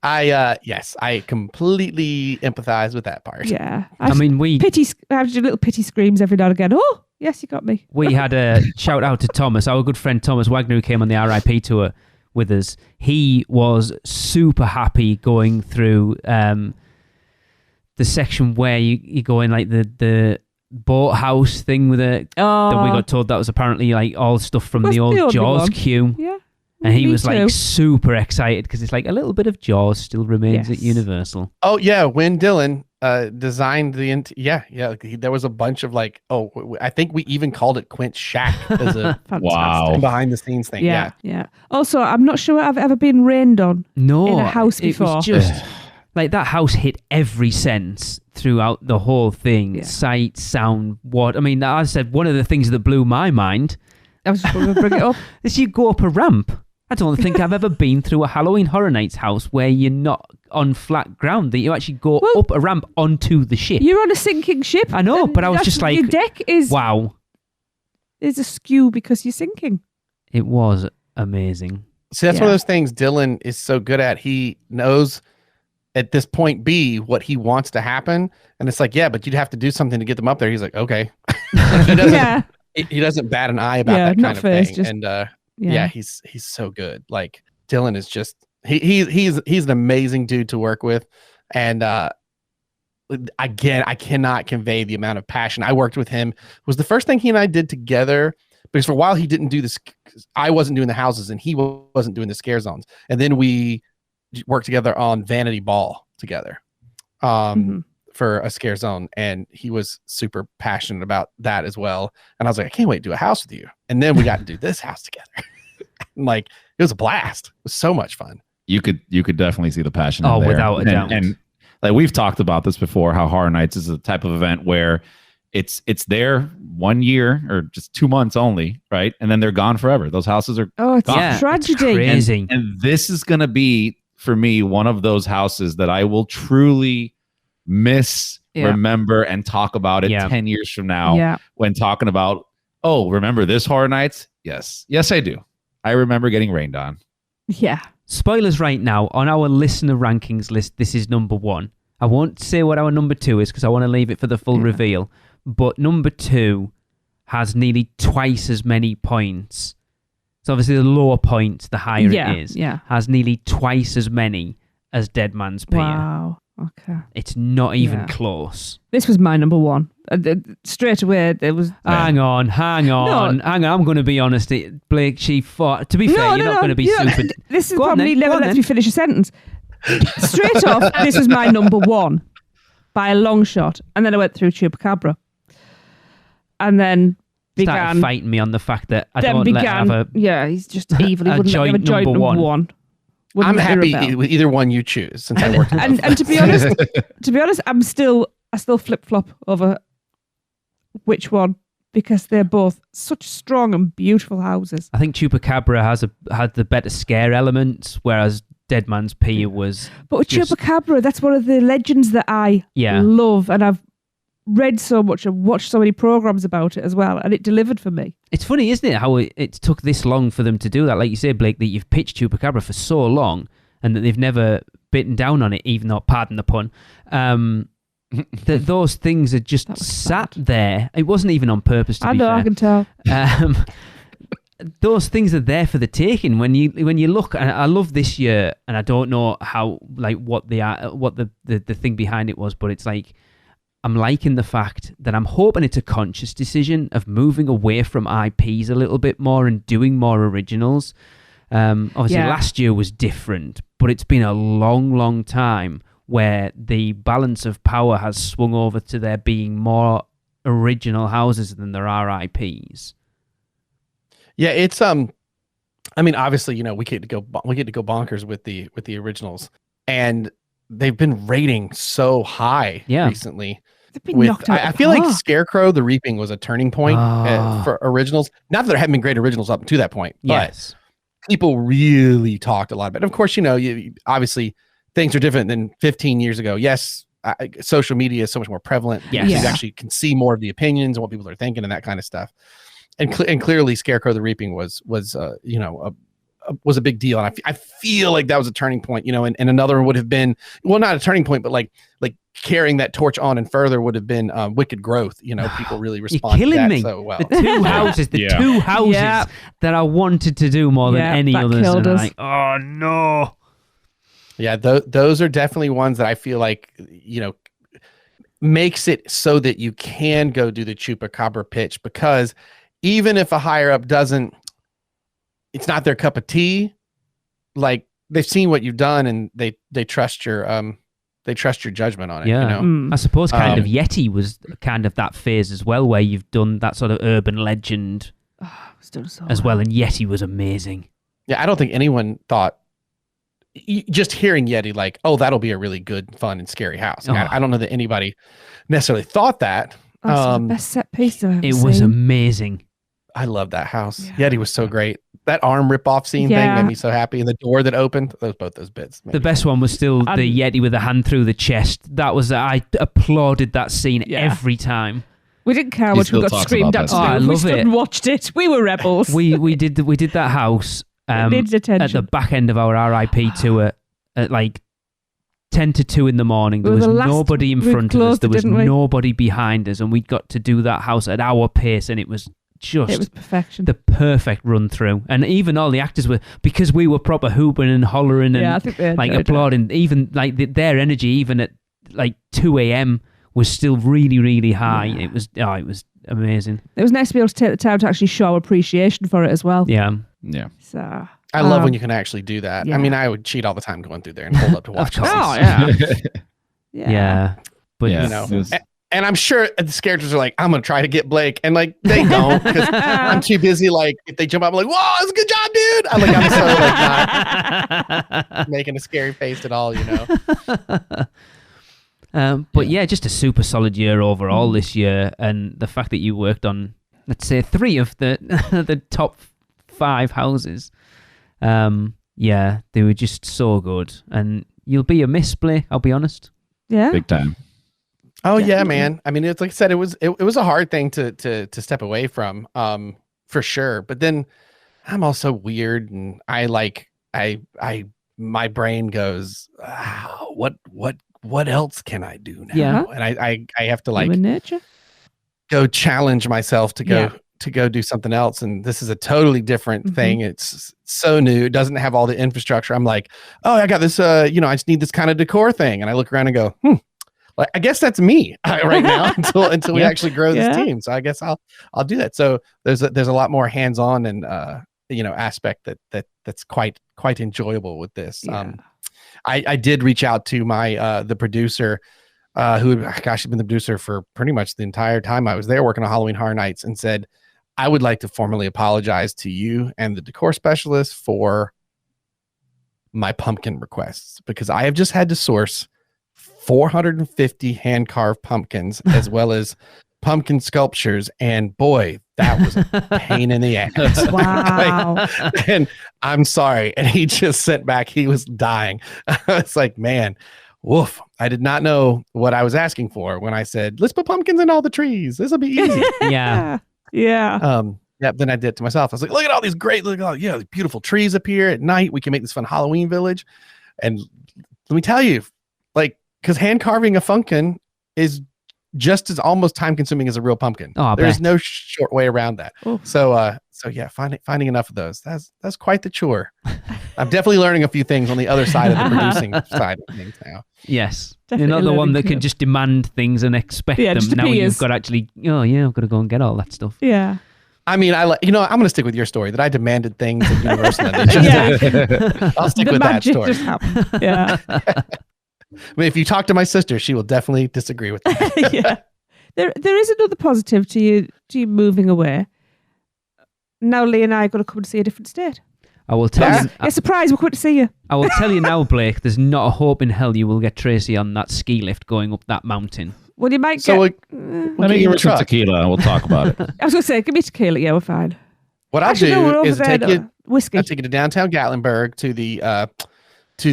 I completely empathize with that part. Yeah. I have to do little pity screams every now and again. Oh, yes, you got me. We had a shout out to Thomas, our good friend Thomas Wagner, who came on the RIP tour with us. He was super happy going through the section where you go in like the boathouse thing with it. That we got told that was apparently like all stuff from the old Jaws queue. Yeah. And he was like super excited because it's like a little bit of Jaws still remains at Universal. Oh yeah, when Dylan designed the there was a bunch of like, I think we even called it Quint's Shack as a behind the scenes thing. Yeah. Also, I'm not sure I've ever been rained on in a house before. It was just like that house hit every sense throughout the whole thing. Yeah. Sight, sound, what I mean, I said one of the things that blew my mind. I was just going to bring it up. Is you go up a ramp. I don't think I've ever been through a Halloween Horror Nights house where you're not on flat ground, that you actually go up a ramp onto the ship. You're on a sinking ship. I know, but I was just like, your deck is askew because you're sinking. It was amazing. See, that's one of those things Dylan is so good at. He knows at this point B what he wants to happen, and it's like, but you'd have to do something to get them up there. He's like, okay. He doesn't bat an eye about that kind of thing. He's so good. Like Dylan is just he's an amazing dude to work with, and again, I cannot convey the amount of passion. I worked with him. It was the first thing he and I did together, because for a while he didn't do this. I wasn't doing the houses and he wasn't doing the scare zones, and then we worked together on Vanity Ball together. For a scare zone, and he was super passionate about that as well. And I was like, I can't wait to do a house with you. And then we got to do this house together. Like, it was a blast. It was so much fun. You could definitely see the passion. in there. Without a doubt. And like we've talked about this before, how Horror Nights is a type of event where it's there 1 year or just 2 months only, right? And then they're gone forever. Those houses are it's gone. a tragedy. It's crazy. And this is going to be, for me, one of those houses that I will truly remember and talk about it 10 years from now when talking about, remember this Horror Nights? Yes, I do. I remember getting rained on. Yeah. Spoilers right now, on our listener rankings list, this is number 1. I won't say what our number 2 is because I want to leave it for the full reveal, but number 2 has nearly twice as many points. So obviously the lower points, the higher it is, has nearly twice as many as Dead Man's Pier. Wow. Okay. It's not even close. This was my number 1. Straight away, there was... Hang on. I'm going to be honest. Blake, she fought... To be fair, you're not going to be super... This is probably never lets me finish a sentence. Straight off, this was my number 1 by a long shot. And then I went through Chupacabra. And then started fighting me on the fact that I don't let have a... Yeah, he's just evil. He wouldn't have a joint number 1. I'm happy with either one you choose, since I worked. And to be honest, I still flip flop over which one, because they're both such strong and beautiful houses. I think Chupacabra had the better scare elements, whereas Dead Man's Pier was. But just- Chupacabra, that's one of the legends that I love, and I've read so much and watched so many programs about it as well, and it delivered for me. It's funny, isn't it, how it took this long for them to do that? Like you say, Blake, that you've pitched Chupacabra for so long and that they've never bitten down on it, even though, pardon the pun, that those things are just sat there. It wasn't even on purpose, to be fair. I can tell. Those things are there for the taking. When you look, and I love this year, and I don't know how, like, what the thing behind it was, but it's like, I'm liking the fact that I'm hoping it's a conscious decision of moving away from IPs a little bit more and doing more originals. Obviously, last year was different, but it's been a long, long time where the balance of power has swung over to there being more original houses than there are IPs. Yeah, it's I mean, obviously, you know, we get to go bonkers with the originals, and they've been rating so high recently. I feel like Scarecrow the Reaping was a turning point for originals. Not that there haven't been great originals up to that point, but people really talked a lot about it. Of course, you know, obviously things are different than 15 years ago. Yes, social media is so much more prevalent. Yes. You actually can see more of the opinions and what people are thinking and that kind of stuff. And clearly, Scarecrow the Reaping was you know, was a big deal, and I feel like that was a turning point. You know, and another one would have been, well, not a turning point, but like carrying that torch on and further would have been Wicked Growth. You know, people really responded to that so well. The two houses that I wanted to do more than any others. And I'm like, oh no. Yeah, those are definitely ones that I feel like, you know, makes it so that you can go do the Chupacabra pitch, because even if a higher up doesn't, it's not their cup of tea, like they've seen what you've done and they trust your judgment on it. Yeah. You know? I suppose kind of Yeti was kind of that phase as well, where you've done that sort of urban legend as well, and Yeti was amazing. Yeah, I don't think anyone thought, just hearing Yeti, like, oh, that'll be a really good, fun, and scary house. Like, I don't know that anybody necessarily thought that. That's the best set piece I've ever was seen. Amazing. I love that house. Yeti was so great. That arm rip-off scene thing made me so happy. And the door that opened, both those bits. The best one was still the Yeti with a hand through the chest. That was, I applauded that scene every time. We didn't care how much we got screamed at. I love we stood and watched it. We were rebels. we did that house at the back end of our RIP tour at like 10 to 2 in the morning. There was nobody in front of us. There was nobody behind us, and we got to do that house at our pace, and it was perfection. The perfect run through. And even all the actors were, because we were proper hooping and hollering and I think they like applauding, even like their energy even at like 2 a.m. was still really, really high. It was amazing. It was nice to be able to take the time to actually show appreciation for it as well. Yeah. So I love when you can actually do that. I mean, I would cheat all the time going through there and hold up to watch. Yeah. But you know, and I'm sure the characters are like, I'm gonna try to get Blake, and like they don't, because I'm too busy. Like if they jump up, I'm like, whoa, that's a good job, dude. I'm so like not making a scary face at all, you know. But just a super solid year overall this year, and the fact that you worked on, let's say, 3 of the the top 5 houses, they were just so good, and you'll be a miss, Blake, I'll be honest. Yeah, big time. Oh yeah, man. I mean, it's like I said, it was a hard thing to step away from, for sure. But then I'm also weird, and my brain goes, what else can I do now? Yeah. And I have to like go challenge myself to go do something else. And this is a totally different thing. It's so new. It doesn't have all the infrastructure. I'm like, oh, I got this, I just need this kind of decor thing. And I look around and go, like, I guess that's me right now until we actually grow this team. So I guess I'll do that. So there's a lot more hands-on and, aspect that's quite enjoyable with this. Yeah. I did reach out to my the producer, who has been the producer for pretty much the entire time I was there working on Halloween Horror Nights, and said, I would like to formally apologize to you and the decor specialist for my pumpkin requests, because I have just had to source 450 hand-carved pumpkins as well as pumpkin sculptures, and boy, that was a pain in the ass. Wow. And I'm sorry. And he just sent back. He was dying. It's like, man, woof. I did not know what I was asking for when I said, let's put pumpkins in all the trees. This will be easy. Yeah. Yeah. Yeah. Then I did it to myself. I was like, look at all these these beautiful trees up here at night. We can make this fun Halloween village. And let me tell you, like, because hand carving a pumpkin is just as almost time consuming as a real pumpkin. Oh, there's no short way around that. Oh. So yeah, finding enough of those. That's quite the chore. I'm definitely learning a few things on the other side of the producing side of things now. Yes. Definitely You're not the one learning that can to- just demand things and expect Yeah, them. just Now appears. you've got to actually, I've got to go and get all that stuff. Yeah. I mean, I'm going to stick with your story that I demanded things at Universal. And they just Yeah. did. I'll stick The with that magic story. just happened. Yeah. I mean, if you talk to my sister, she will definitely disagree with that. Yeah. There is another positive to you moving away. Now Lee and I are going to come and see a different state. I will tell you. Yeah, surprise, we're coming to see you. I will tell you now, Blake. There's not a hope in hell you will get Tracy on that ski lift going up that mountain. Well, you might So get... Let me give her some tequila and we'll talk about it. I was going to say, give me tequila. Yeah, we're fine. what I'll Actually, no, we're do over is there, take you whiskey. to downtown Gatlinburg to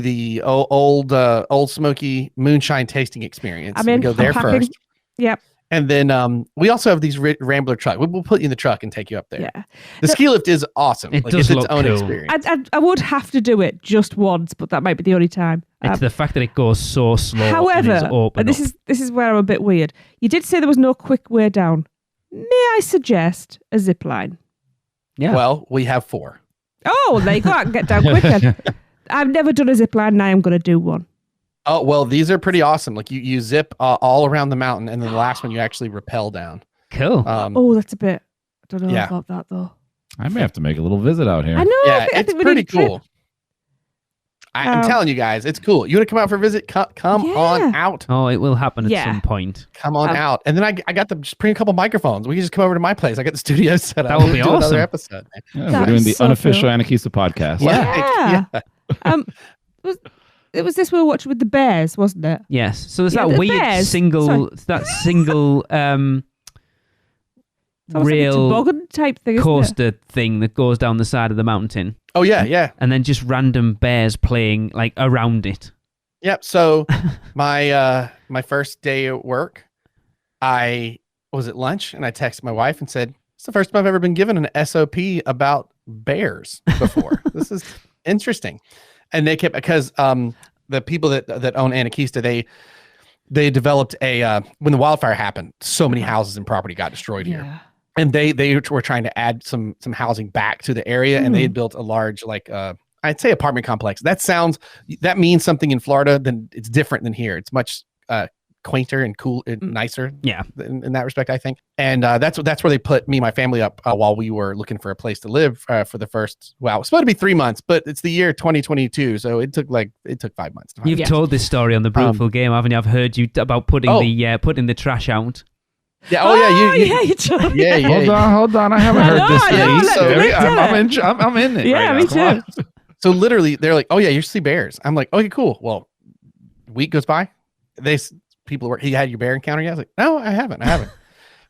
the old smoky moonshine tasting experience. I'm in. We go there I'm packing. first. Yep. And then we also have these Rambler truck. We'll put you in the truck and take you up there. Yeah. The ski lift is awesome. It Like, does it's look its own cool. experience. I would have to do it just once, but that might be the only time. It's the fact that it goes so slow. However, and is open and this up. is where I'm a bit weird. You did say there was no quick way down. May I suggest a zip line? Yeah. Well, we have 4. Oh, there you go. I can get down quick then. I've never done a zip line, and I am going to do one. Oh, well, these are pretty awesome. Like you zip all around the mountain, and then the last one you actually rappel down. Cool. Oh, that's a bit. I don't know yeah. about that though. I may have to make a little visit out here. I know. Yeah, I it's think we pretty need a trip. cool. I'm telling you guys, it's cool. You want to come out for a visit? Come on out. Oh, it will happen at Yeah. some point. Come on out. And then I got them just bring a couple microphones. We can just come over to my place. I got the studio set up. That would We'll be do awesome. Another episode. Yeah, That we're doing is the so unofficial cool. Anarchista podcast. Yeah. It was this we were watching with the bears, wasn't it? Yes. So there's Yeah, that the weird bears. single It's almost like a rail toboggan type thing, isn't it? coaster thing that goes down the side of the mountain, Oh yeah, yeah. and then just random bears playing like around it. Yep. So my first day at work, I was at lunch and I texted my wife and said, "It's the first time I've ever been given an SOP about bears before. This is interesting." And they kept because the people that own Anarchista, they developed a when the wildfire happened, so many houses and property got destroyed here. Yeah. And they were trying to add some housing back to the area, and they had built a large I'd say apartment complex. That means something in Florida, then it's different than here. It's much quainter and cool and nicer. Yeah. In that respect, I think. And that's where they put me and my family up while we were looking for a place to live for the first. Well, it was supposed to be 3 months, but it's the year 2022, so it took 5 months. To find You've it. told this story on the Brutal Game, haven't you? I've heard you about putting the trash out. Yeah. Oh yeah. You told me. Yeah. Hold on. I haven't I heard know, this I know, yet. let So me tell I'm in it. Yeah, right me now. Come too. on. So literally, they're like, "Oh yeah, you see bears." I'm like, "Okay, cool." Well, week goes by. People were. He had your bear encounter yet? I was like, "No, I haven't.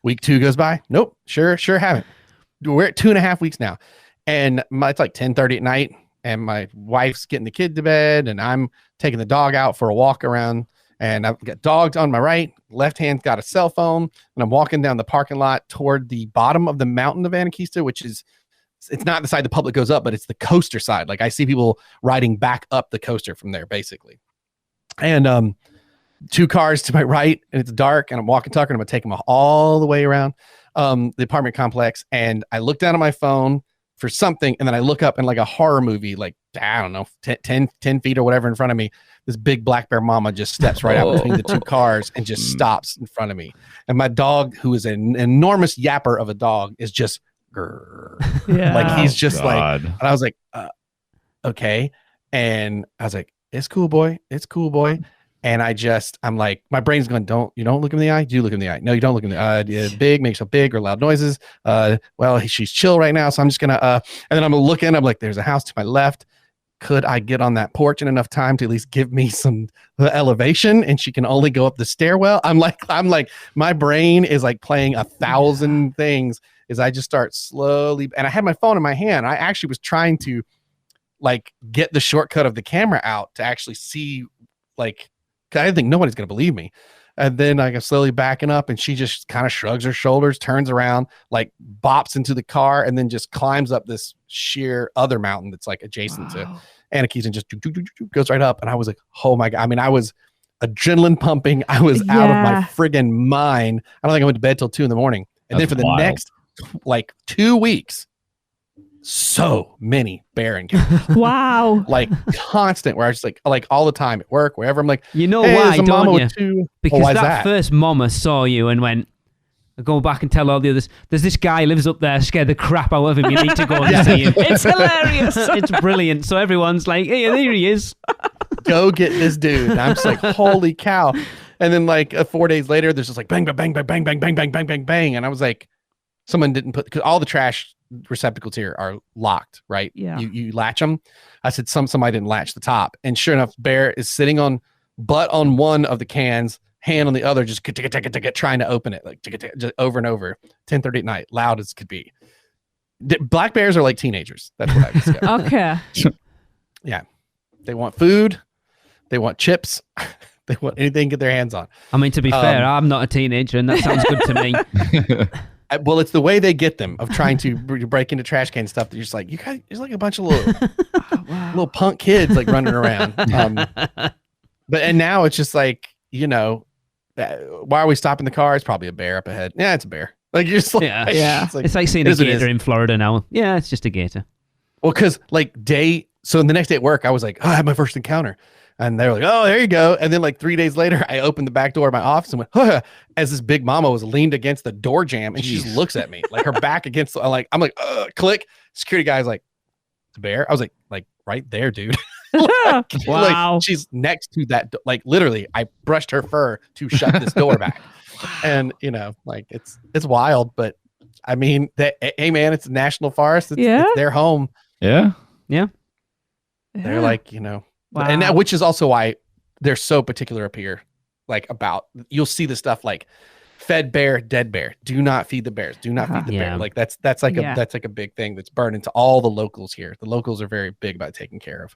Week 2 goes by. Nope, sure haven't. We're at 2.5 weeks now, and it's like 10:30 at night, and my wife's getting the kid to bed, and I'm taking the dog out for a walk around, and I've got dogs on my right, left hand's got a cell phone, and I'm walking down the parking lot toward the bottom of the mountain of Anarchista, which is. It's not the side the public goes up, but it's the coaster side. Like I see people riding back up the coaster from there, basically. And 2 cars to my right, and it's dark, and I'm talking. I'm gonna take them all the way around the apartment complex. And I look down at my phone for something, and then I look up and like a horror movie, like I don't know, 10 feet or whatever in front of me. This big black bear mama just steps right out between the 2 cars and just stops in front of me. And my dog, who is an enormous yapper of a dog, is just. Yeah. Like he's just God. and I was like, okay. And I was like, it's cool, boy. And I'm like, my brain's going, you don't look him in the eye. Do you look him in the eye? No, you don't look him in the eye. Big makes a big or loud noises. Well, she's chill right now. So I'm just going to, and then I'm looking, I'm like, there's a house to my left. could I get on that porch in enough time to at least give me some elevation? And she can only go up the stairwell. I'm like, my brain is like playing 1,000 things as I just start slowly. And I had my phone in my hand. I actually was trying to like get the shortcut of the camera out to actually see, like, 'cause I didn't think nobody's going to believe me. And then I go slowly backing up, and she just kind of shrugs her shoulders, turns around, like bops into the car, and then just climbs up this sheer other mountain that's like adjacent to Anakees, and just goes right up. And I was like, oh my God. I mean, I was adrenaline pumping. I was out of my friggin' mind. I don't think I went to bed till 2 a.m. And That's then for the wild. next like 2 weeks, so many bear encounters. Wow. Like constant, where I was like all the time at work, wherever. I'm like, You know hey, why, there's a mama don't you? with 2. Because why is that first mama saw you and went, I'll go back and tell all the others, there's this guy lives up there, scared the crap out of him. You need to go and see him. It's hilarious. It's brilliant. So everyone's like, hey, there he is. Go get this dude. And I'm just like, holy cow. And then like 4 days later, there's just like bang, bang, bang, bang, bang, bang, bang, bang, bang, bang, bang. And I was like, someone didn't put, because all the trash receptacles here are locked, right? Yeah. You latch them. I said, somebody didn't latch the top. And sure enough, bear is sitting on butt on one of the cans, hand on the other, just trying to open it, like just over and over. 10:30 at night, loud as could be. Black bears are like teenagers. That's what I discovered. Okay. Yeah. They want food. They want chips. They want anything to get their hands on. I mean, to be fair, I'm not a teenager, and that sounds good to me. Well, it's the way they get them of trying to break into trash can stuff that you're just like, you guys, there's like a bunch of little punk kids like running around. And now it's just like, you know, why are we stopping the car? It's probably a bear up ahead. Yeah, it's a bear. Like you're just like, Yeah. It's like, It's like seeing it a is what it gator is. in Florida now. Yeah, it's just a gator. Well, because like so the next day at work, I was like, oh, I had my first encounter. And they were like, oh, there you go. And then like 3 days later, I opened the back door of my office and went, huh, as this big mama was leaned against the door jamb, and she just looks at me, like her back against, I'm like, click. Security guy's like, it's a bear. I was like right there, dude. Wow. Like, she's next to that. Like literally, I brushed her fur to shut this door back. And you know, like it's wild, but I mean, hey man, it's a national forest. It's their home. Yeah. They're like, you know. Wow. And that, which is also why they're so particular up here, like about, you'll see the stuff like fed bear, dead bear. Do not feed the bears. Do not feed the bear. Like that's like a big thing that's burned into all the locals here. The locals are very big about taking care of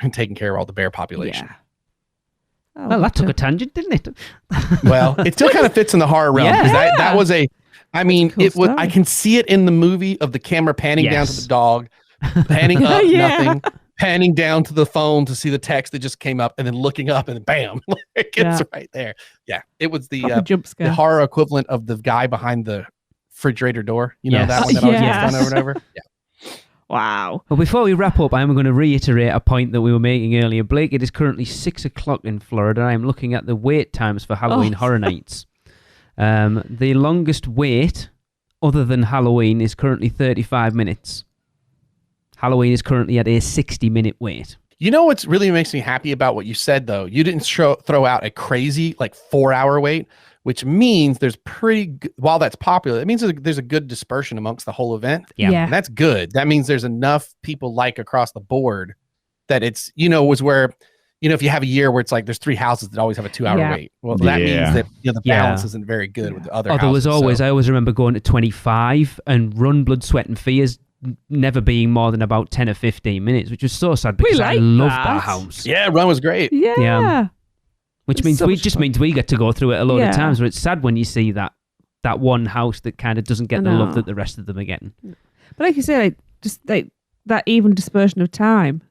all the bear population. Yeah. Well, that took a tangent, didn't it? Well, it still kind of fits in the horror realm because that was I mean, Cool it was. story. I can see it in the movie of the camera panning down to the dog, panning up, nothing. Panning down to the phone to see the text that just came up, and then looking up, and bam, like it's right there. Yeah, it was the jump scare. the horror equivalent of the guy behind the refrigerator door. You know that one that always gets done over and over. Yeah. Wow. Well, before we wrap up, I am going to reiterate a point that we were making earlier. Blake, it is currently 6 o'clock in Florida. I am looking at the wait times for Halloween Horror Nights. The longest wait, other than Halloween, is currently 35 minutes. Halloween is currently at a 60-minute wait. You know what's really makes me happy about what you said, though? You didn't throw out a crazy, like, 4-hour wait, which means there's while that's popular, it means there's a good dispersion amongst the whole event. Yeah. And that's good. That means there's enough people like across the board that it's, you know, was where, you know, if you have a year where it's like there's 3 houses that always have a 2-hour wait. Well, that means that, you know, the balance isn't very good with the other houses. There was always, I always remember going to 25 and Run, Blood, Sweat and Fears never being more than about 10 or 15 minutes, which was so sad because I loved that house. Yeah, Run was great. Yeah. Which means means we get to go through it a lot of times, where it's sad when you see that one house that kind of doesn't get the love that the rest of them are getting. But like you say, like just like that even dispersion of time,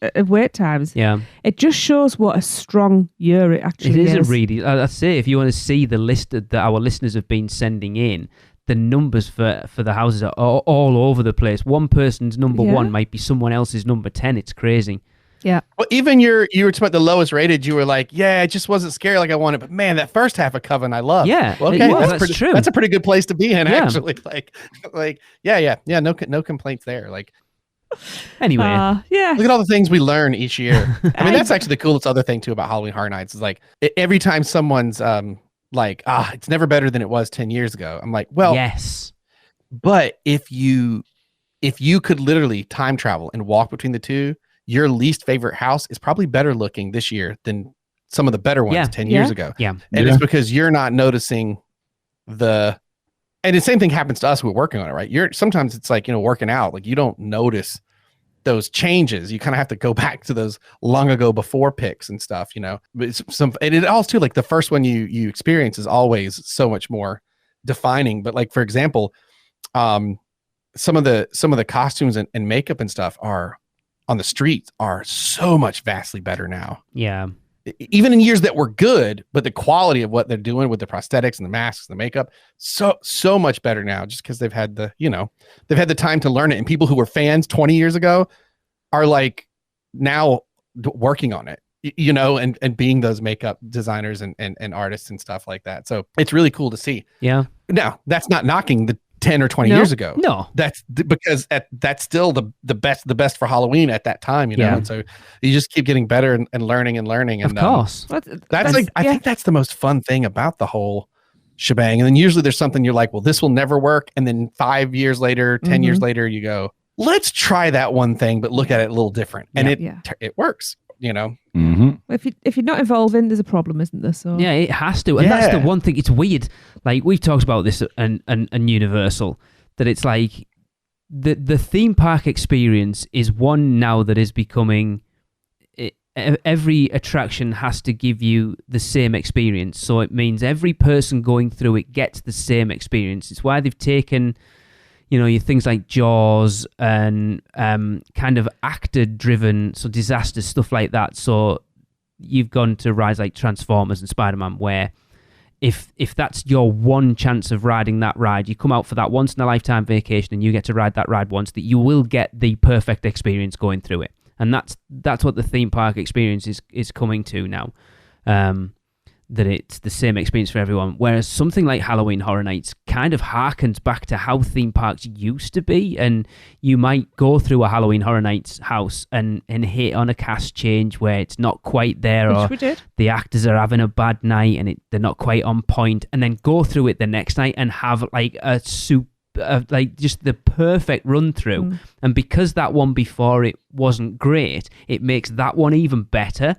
of wait times. Yeah. It just shows what a strong year it actually is. It is a really, I'd say, if you want to see the list that our listeners have been sending in, the numbers for the houses are all over the place. One person's number 1 might be someone else's number 10. It's crazy. Yeah. Well, even you were talking about the lowest rated. You were like, yeah, it just wasn't scary like I wanted. But man, that first half of Coven I love. Yeah. Well, okay, that's true. That's a pretty good place to be in, actually. Like, yeah. No complaints there. Like, anyway, yeah. Look at all the things we learn each year. I mean, that's actually the coolest other thing too about Halloween Horror Nights is like every time someone's like, it's never better than it was 10 years ago. I'm like, well, yes, but if you could literally time travel and walk between the two, your least favorite house is probably better looking this year than some of the better ones 10 years ago. Yeah. And it's because you're not noticing and the same thing happens to us who are working on it, right? Sometimes it's like, working out, like you don't notice those changes. You kind of have to go back to those long ago before pics and stuff, but and it also too, like the first one you experience is always so much more defining. But like, for example, some of the costumes and makeup and stuff are on the streets are so much vastly better now. Yeah. Even in years that were good, but the quality of what they're doing with the prosthetics and the masks and the makeup, so much better now, just because they've had they've had the time to learn it. And people who were fans 20 years ago are like now working on it, and being those makeup designers and artists and stuff like that. So it's really cool to see. Yeah. Now that's not knocking the 10 or 20 years ago. No, that's because that's still the best for Halloween at that time, Yeah. And so you just keep getting better and learning. And of course. that's like, I think that's the most fun thing about the whole shebang. And then usually there's something you're like, well, this will never work. And then 5 years later, 10 years later, you go, let's try that one thing, but look at it a little different. And it works, Mm-hmm. If you're not evolving, there's a problem, isn't there? So Yeah, it has to. And that's the one thing. It's weird. Like we've talked about this and Universal, that it's like the theme park experience is one now that is becoming every attraction has to give you the same experience. So it means every person going through it gets the same experience. It's why they've taken your things like Jaws and kind of actor-driven, so disasters, stuff like that. So you've gone to rides like Transformers and Spider-Man, where if that's your one chance of riding that ride, you come out for that once-in-a-lifetime vacation and you get to ride that ride once, that you will get the perfect experience going through it. And that's what the theme park experience is coming to now. That it's the same experience for everyone. Whereas something like Halloween Horror Nights kind of harkens back to how theme parks used to be. And you might go through a Halloween Horror Nights house and hit on a cast change where it's not quite there, or we did. the actors are having a bad night and they're not quite on point, and then go through it the next night and have like like just the perfect run through. And because that one before it wasn't great, it makes that one even better.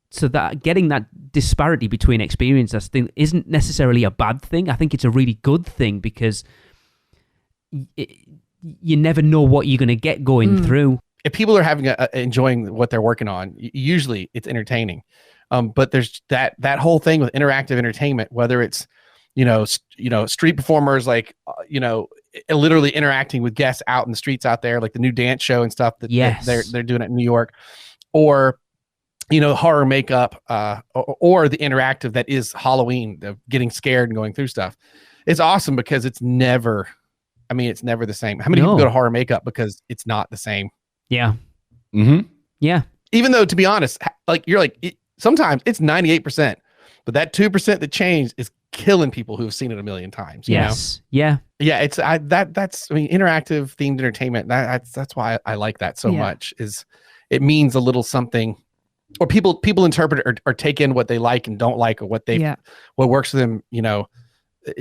So that getting that disparity between experiences isn't necessarily a bad thing. I think it's a really good thing, because you never know what you're going to get going through. If people are enjoying what they're working on, usually it's entertaining. But there's that whole thing with interactive entertainment, whether it's street performers, like literally interacting with guests out in the streets out there, like the new dance show and stuff that they're doing it in New York, or horror makeup, or the interactive that is Halloween, the getting scared and going through stuff. It's awesome because it's never the same. How many people go to horror makeup because it's not the same? Yeah. Mm-hmm. Yeah. Even though, to be honest, sometimes it's 98%, but that 2% that changed is killing people who've seen it a million times. Yes. Yeah. Yeah. It's interactive themed entertainment. That's why I like that so much. Is it means a little something. Or people interpret or take in what they like and don't like, or what works for them,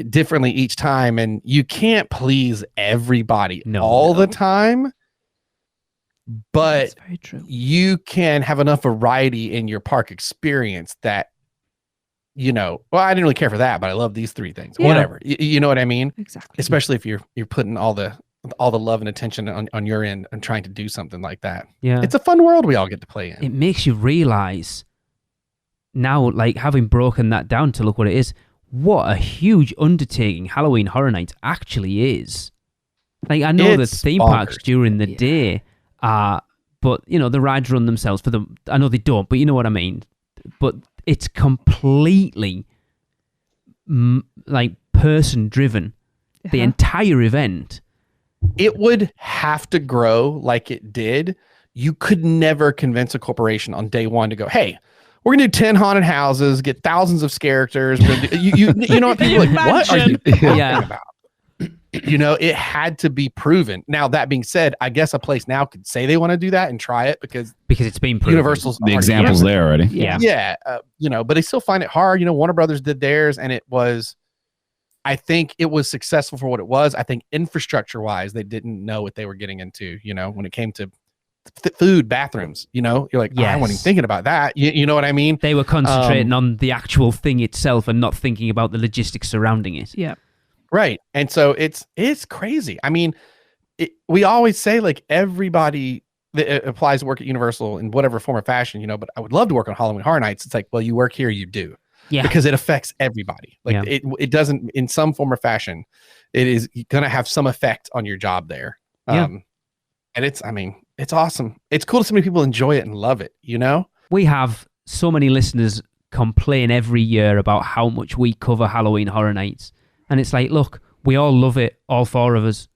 differently each time. And you can't please everybody all the time, but That's very true. you can have enough variety in your park experience that, well, I didn't really care for that, but I love these three things, whatever. You know what I mean? Exactly. Especially if you're putting all the love and attention on your end and trying to do something like that. Yeah. It's a fun world we all get to play in. It makes you realize now, like having broken that down to look what it is, what a huge undertaking Halloween Horror Nights actually is. Like, I know the theme parks during the day are, but the rides run themselves for them. I know they don't, but you know what I mean. But it's completely like person driven. The entire event. It would have to grow like it did. You could never convince a corporation on day one to go, hey, we're going to do 10 haunted houses, get thousands of characters. You know what people are like, what are you talking about? It had to be proven. Now, that being said, I guess a place now could say they want to do that and try it because it's been proven. Universal's the example's there already. Yeah. But they still find it hard. Warner Brothers did theirs, and I think it was successful for what it was. I think infrastructure wise, they didn't know what they were getting into, when it came to food, bathrooms. You know, you're like, oh, I wasn't even Yes. thinking about that. You know what I mean? They were concentrating on the actual thing itself and not thinking about the logistics surrounding it. Yeah. Right. And so it's crazy. I mean, we always say like everybody that applies to work at Universal in whatever form or fashion, you know, but I would love to work on Halloween Horror Nights. It's like, well, you work here, you do. Yeah. Because it affects everybody. Like Yeah. it doesn't, in some form or fashion, it is going to have some effect on your job there. Yeah. And it's awesome. It's cool to see many people enjoy it and love it, you know? We have so many listeners complain every year about how much we cover Halloween Horror Nights. And it's like, look, we all love it, all four of us.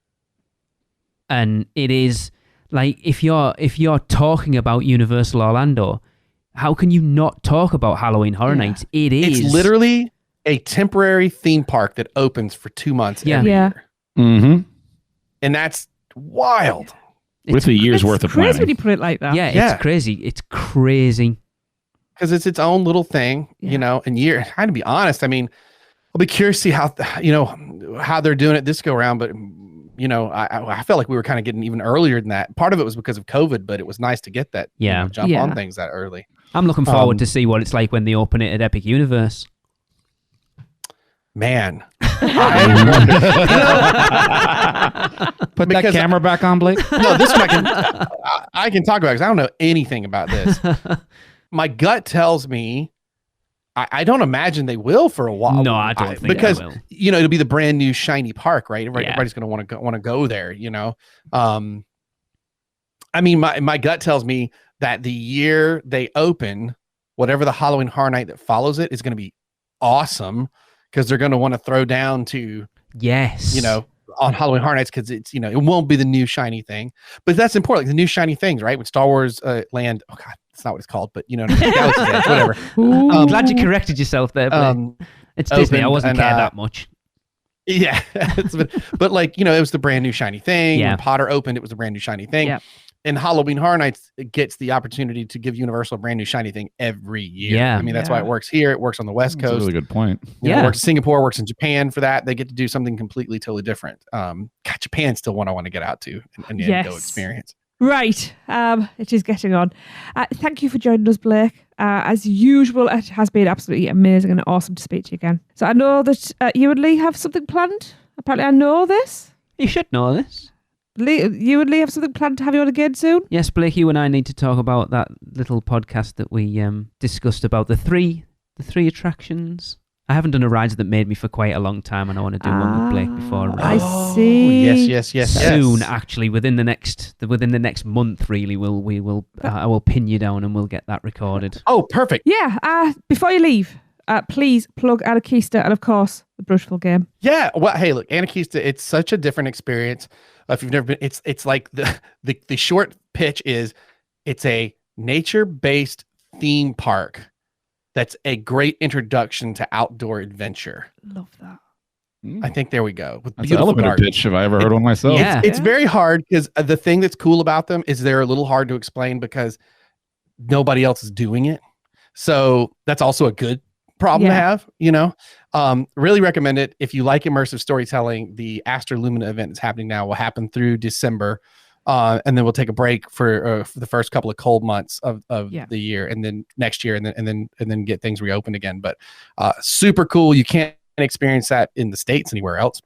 And it is like, if you're talking about Universal Orlando, how can you not talk about Halloween Horror Nights? It is. It's literally a temporary theme park that opens for 2 months every year. Mm-hmm. And that's wild. With a year's worth of crazy planning. when you put it like that. Yeah, it's crazy. It's crazy. Because it's its own little thing, you know, and kind of be honest. I mean, I'll be curious to see how, you know, how they're doing it this go around. But, you know, I felt like we were kind of getting even earlier than that. Part of it was because of COVID, but it was nice to get that, you know, jump on things that early. I'm looking forward to see what it's like when they open it at Epic Universe. Man. Put that Because camera back on, Blake. No, this one I can talk about because I don't know anything about this. My gut tells me I don't imagine they will for a while. No, I don't think because they will. you know it'll be the brand new shiny park, right? Yeah. Everybody's going to want to go there. You know, I mean, my gut tells me that the year they open, whatever the Halloween Horror Night that follows it is going to be awesome because they're going to want to throw down to you know. On Halloween Horror Nights because it's, you know, it won't be the new shiny thing, but that's important. Like the new shiny things, right? With Star Wars Land. Oh God, that's not what it's called, but you know, Galaxy's Edge, whatever. I'm glad you corrected yourself there. It's Disney. I wasn't care that much. Yeah, but like, you know, it was the brand new shiny thing. Yeah. When Potter opened, it was the brand new shiny thing. Yeah. And Halloween Horror Nights gets the opportunity to give Universal a brand new shiny thing every year. Yeah. I mean, that's why it works here. It works on the West That's a Coast. really good point. You know, Yeah. it works in Singapore, works in Japan for that. They get to do something completely, totally different. God, Japan's still one I want to get out to and go experience. Right. It is getting on. Thank you for joining us, Blake. As usual, it has been absolutely amazing and awesome to speak to you again. So I know that you and Lee have something planned. Apparently, I know this. You should know this. You and Lee have something planned to have you on again soon? Yes, Blake, you and I need to talk about that little podcast that we discussed about the three attractions. I haven't done a ride that made me for quite a long time, and I want to do one with Blake before. I see. Yes. Soon, actually, within the next month, really, I will pin you down and we'll get that recorded. Oh, perfect. Yeah. Before you leave, please plug Anarchista and, of course, the Brushful game. Yeah. Well, hey, look, Anarchista, it's such a different experience. If you've never been, it's like the short pitch is it's a nature-based theme park that's a great introduction to outdoor adventure. Love that. I think there we go. With That's an beautiful elevator gardens. pitch if I ever heard one myself. Yeah. It's very hard because the thing that's cool about them is they're a little hard to explain because nobody else is doing it. So that's also a good problem to have, you know. Really recommend it. If you like immersive storytelling, the Astra Lumina event that's happening now will happen through December. And then we'll take a break for the first couple of cold months of the year, and then next year, and then get things reopened again. But super cool. You can't experience that in the States anywhere else.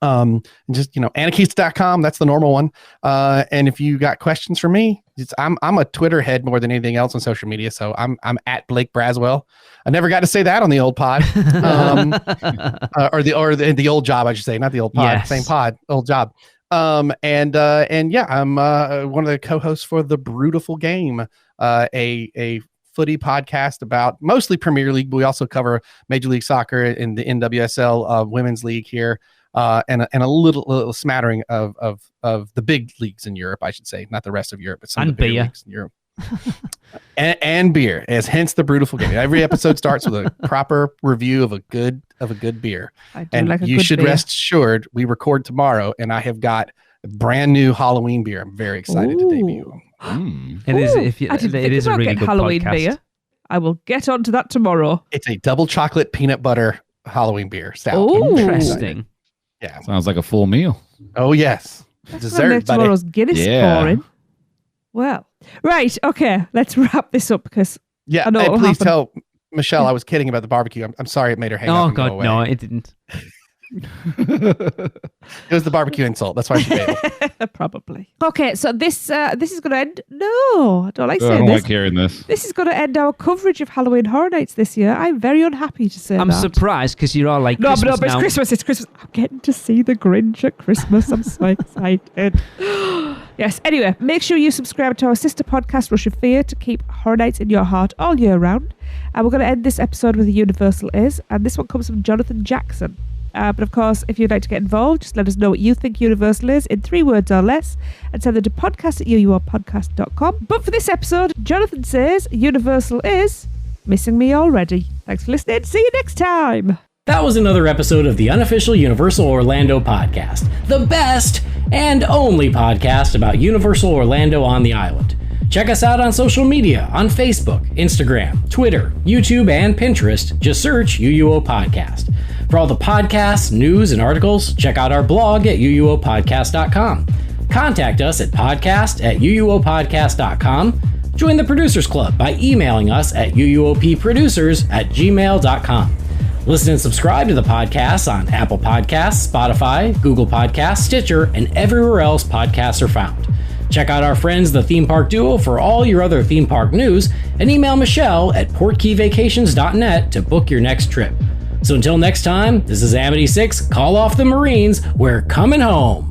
And just, you know, anarchista.com, that's the normal one. And if you got questions for me, I'm a Twitter head more than anything else on social media. So I'm at Blake Braswell. I never got to say that on the old pod. Or the old job, I should say, not the old pod, Yes. same pod, old job. And yeah, I'm one of the co-hosts for The Brutiful Game, a footy podcast about mostly Premier League, but we also cover Major League Soccer and the NWSL Women's League here, and a little smattering of the big leagues in Europe, I should say, not the rest of Europe, but some of the big leagues in Europe. and beer, as hence The Brutiful Game. Every episode starts with a proper review of a good beer. I do And like a you good should beer. rest assured we record tomorrow, and I have got a brand new Halloween beer. I'm very excited to debut. It is. Ooh, If you, I didn't it think is a about really getting good Halloween podcast. beer. I will get onto that tomorrow. It's a double chocolate peanut butter Halloween beer stout. Ooh. Interesting. Yeah. Sounds like a full meal. Oh yes. That's Dessert, when buddy. tomorrow's Guinness Yeah. pouring. Well, right. Okay. Let's wrap this up because Yeah, I know hey, what will please happen. tell Michelle I was kidding about the barbecue. I'm sorry it made her hang up Oh and go God, away. no, it didn't. It was the barbecue insult. That's why she bailed. Probably. Okay, so this is going to end. No, I don't like I saying don't this. like hearing this. This is going to end our coverage of Halloween Horror Nights this year. I'm very unhappy to say I'm that. surprised because you're all like, No, Christmas but it's now. Christmas. It's Christmas. I'm getting to see the Grinch at Christmas. I'm so excited. Yes. Anyway, make sure you subscribe to our sister podcast, Rush of Fear, to keep Horror Nights in your heart all year round. And we're going to end this episode with a Universal Is, and this one comes from Jonathan Jackson. But of course, if you'd like to get involved, just let us know what you think Universal is in 3 words or less and send them to podcast@uuopodcast.com. But for this episode, Jonathan says Universal is missing me already. Thanks for listening. See you next time. That was another episode of the Unofficial Universal Orlando Podcast, the best and only podcast about Universal Orlando on the island. Check us out on social media on Facebook, Instagram, Twitter, YouTube, and Pinterest. Just search UUO Podcast. For all the podcasts, news, and articles, check out our blog at uuopodcast.com. Contact us at podcast@uuopodcast.com. Join the Producers Club by emailing us at uuopproducers@gmail.com. Listen and subscribe to the podcast on Apple Podcasts, Spotify, Google Podcasts, Stitcher, and everywhere else podcasts are found. Check out our friends, the Theme Park Duo, for all your other theme park news, and email Michelle at PortKeyVacations.net to book your next trip. So until next time, this is Amity 6, call off the Marines, we're coming home.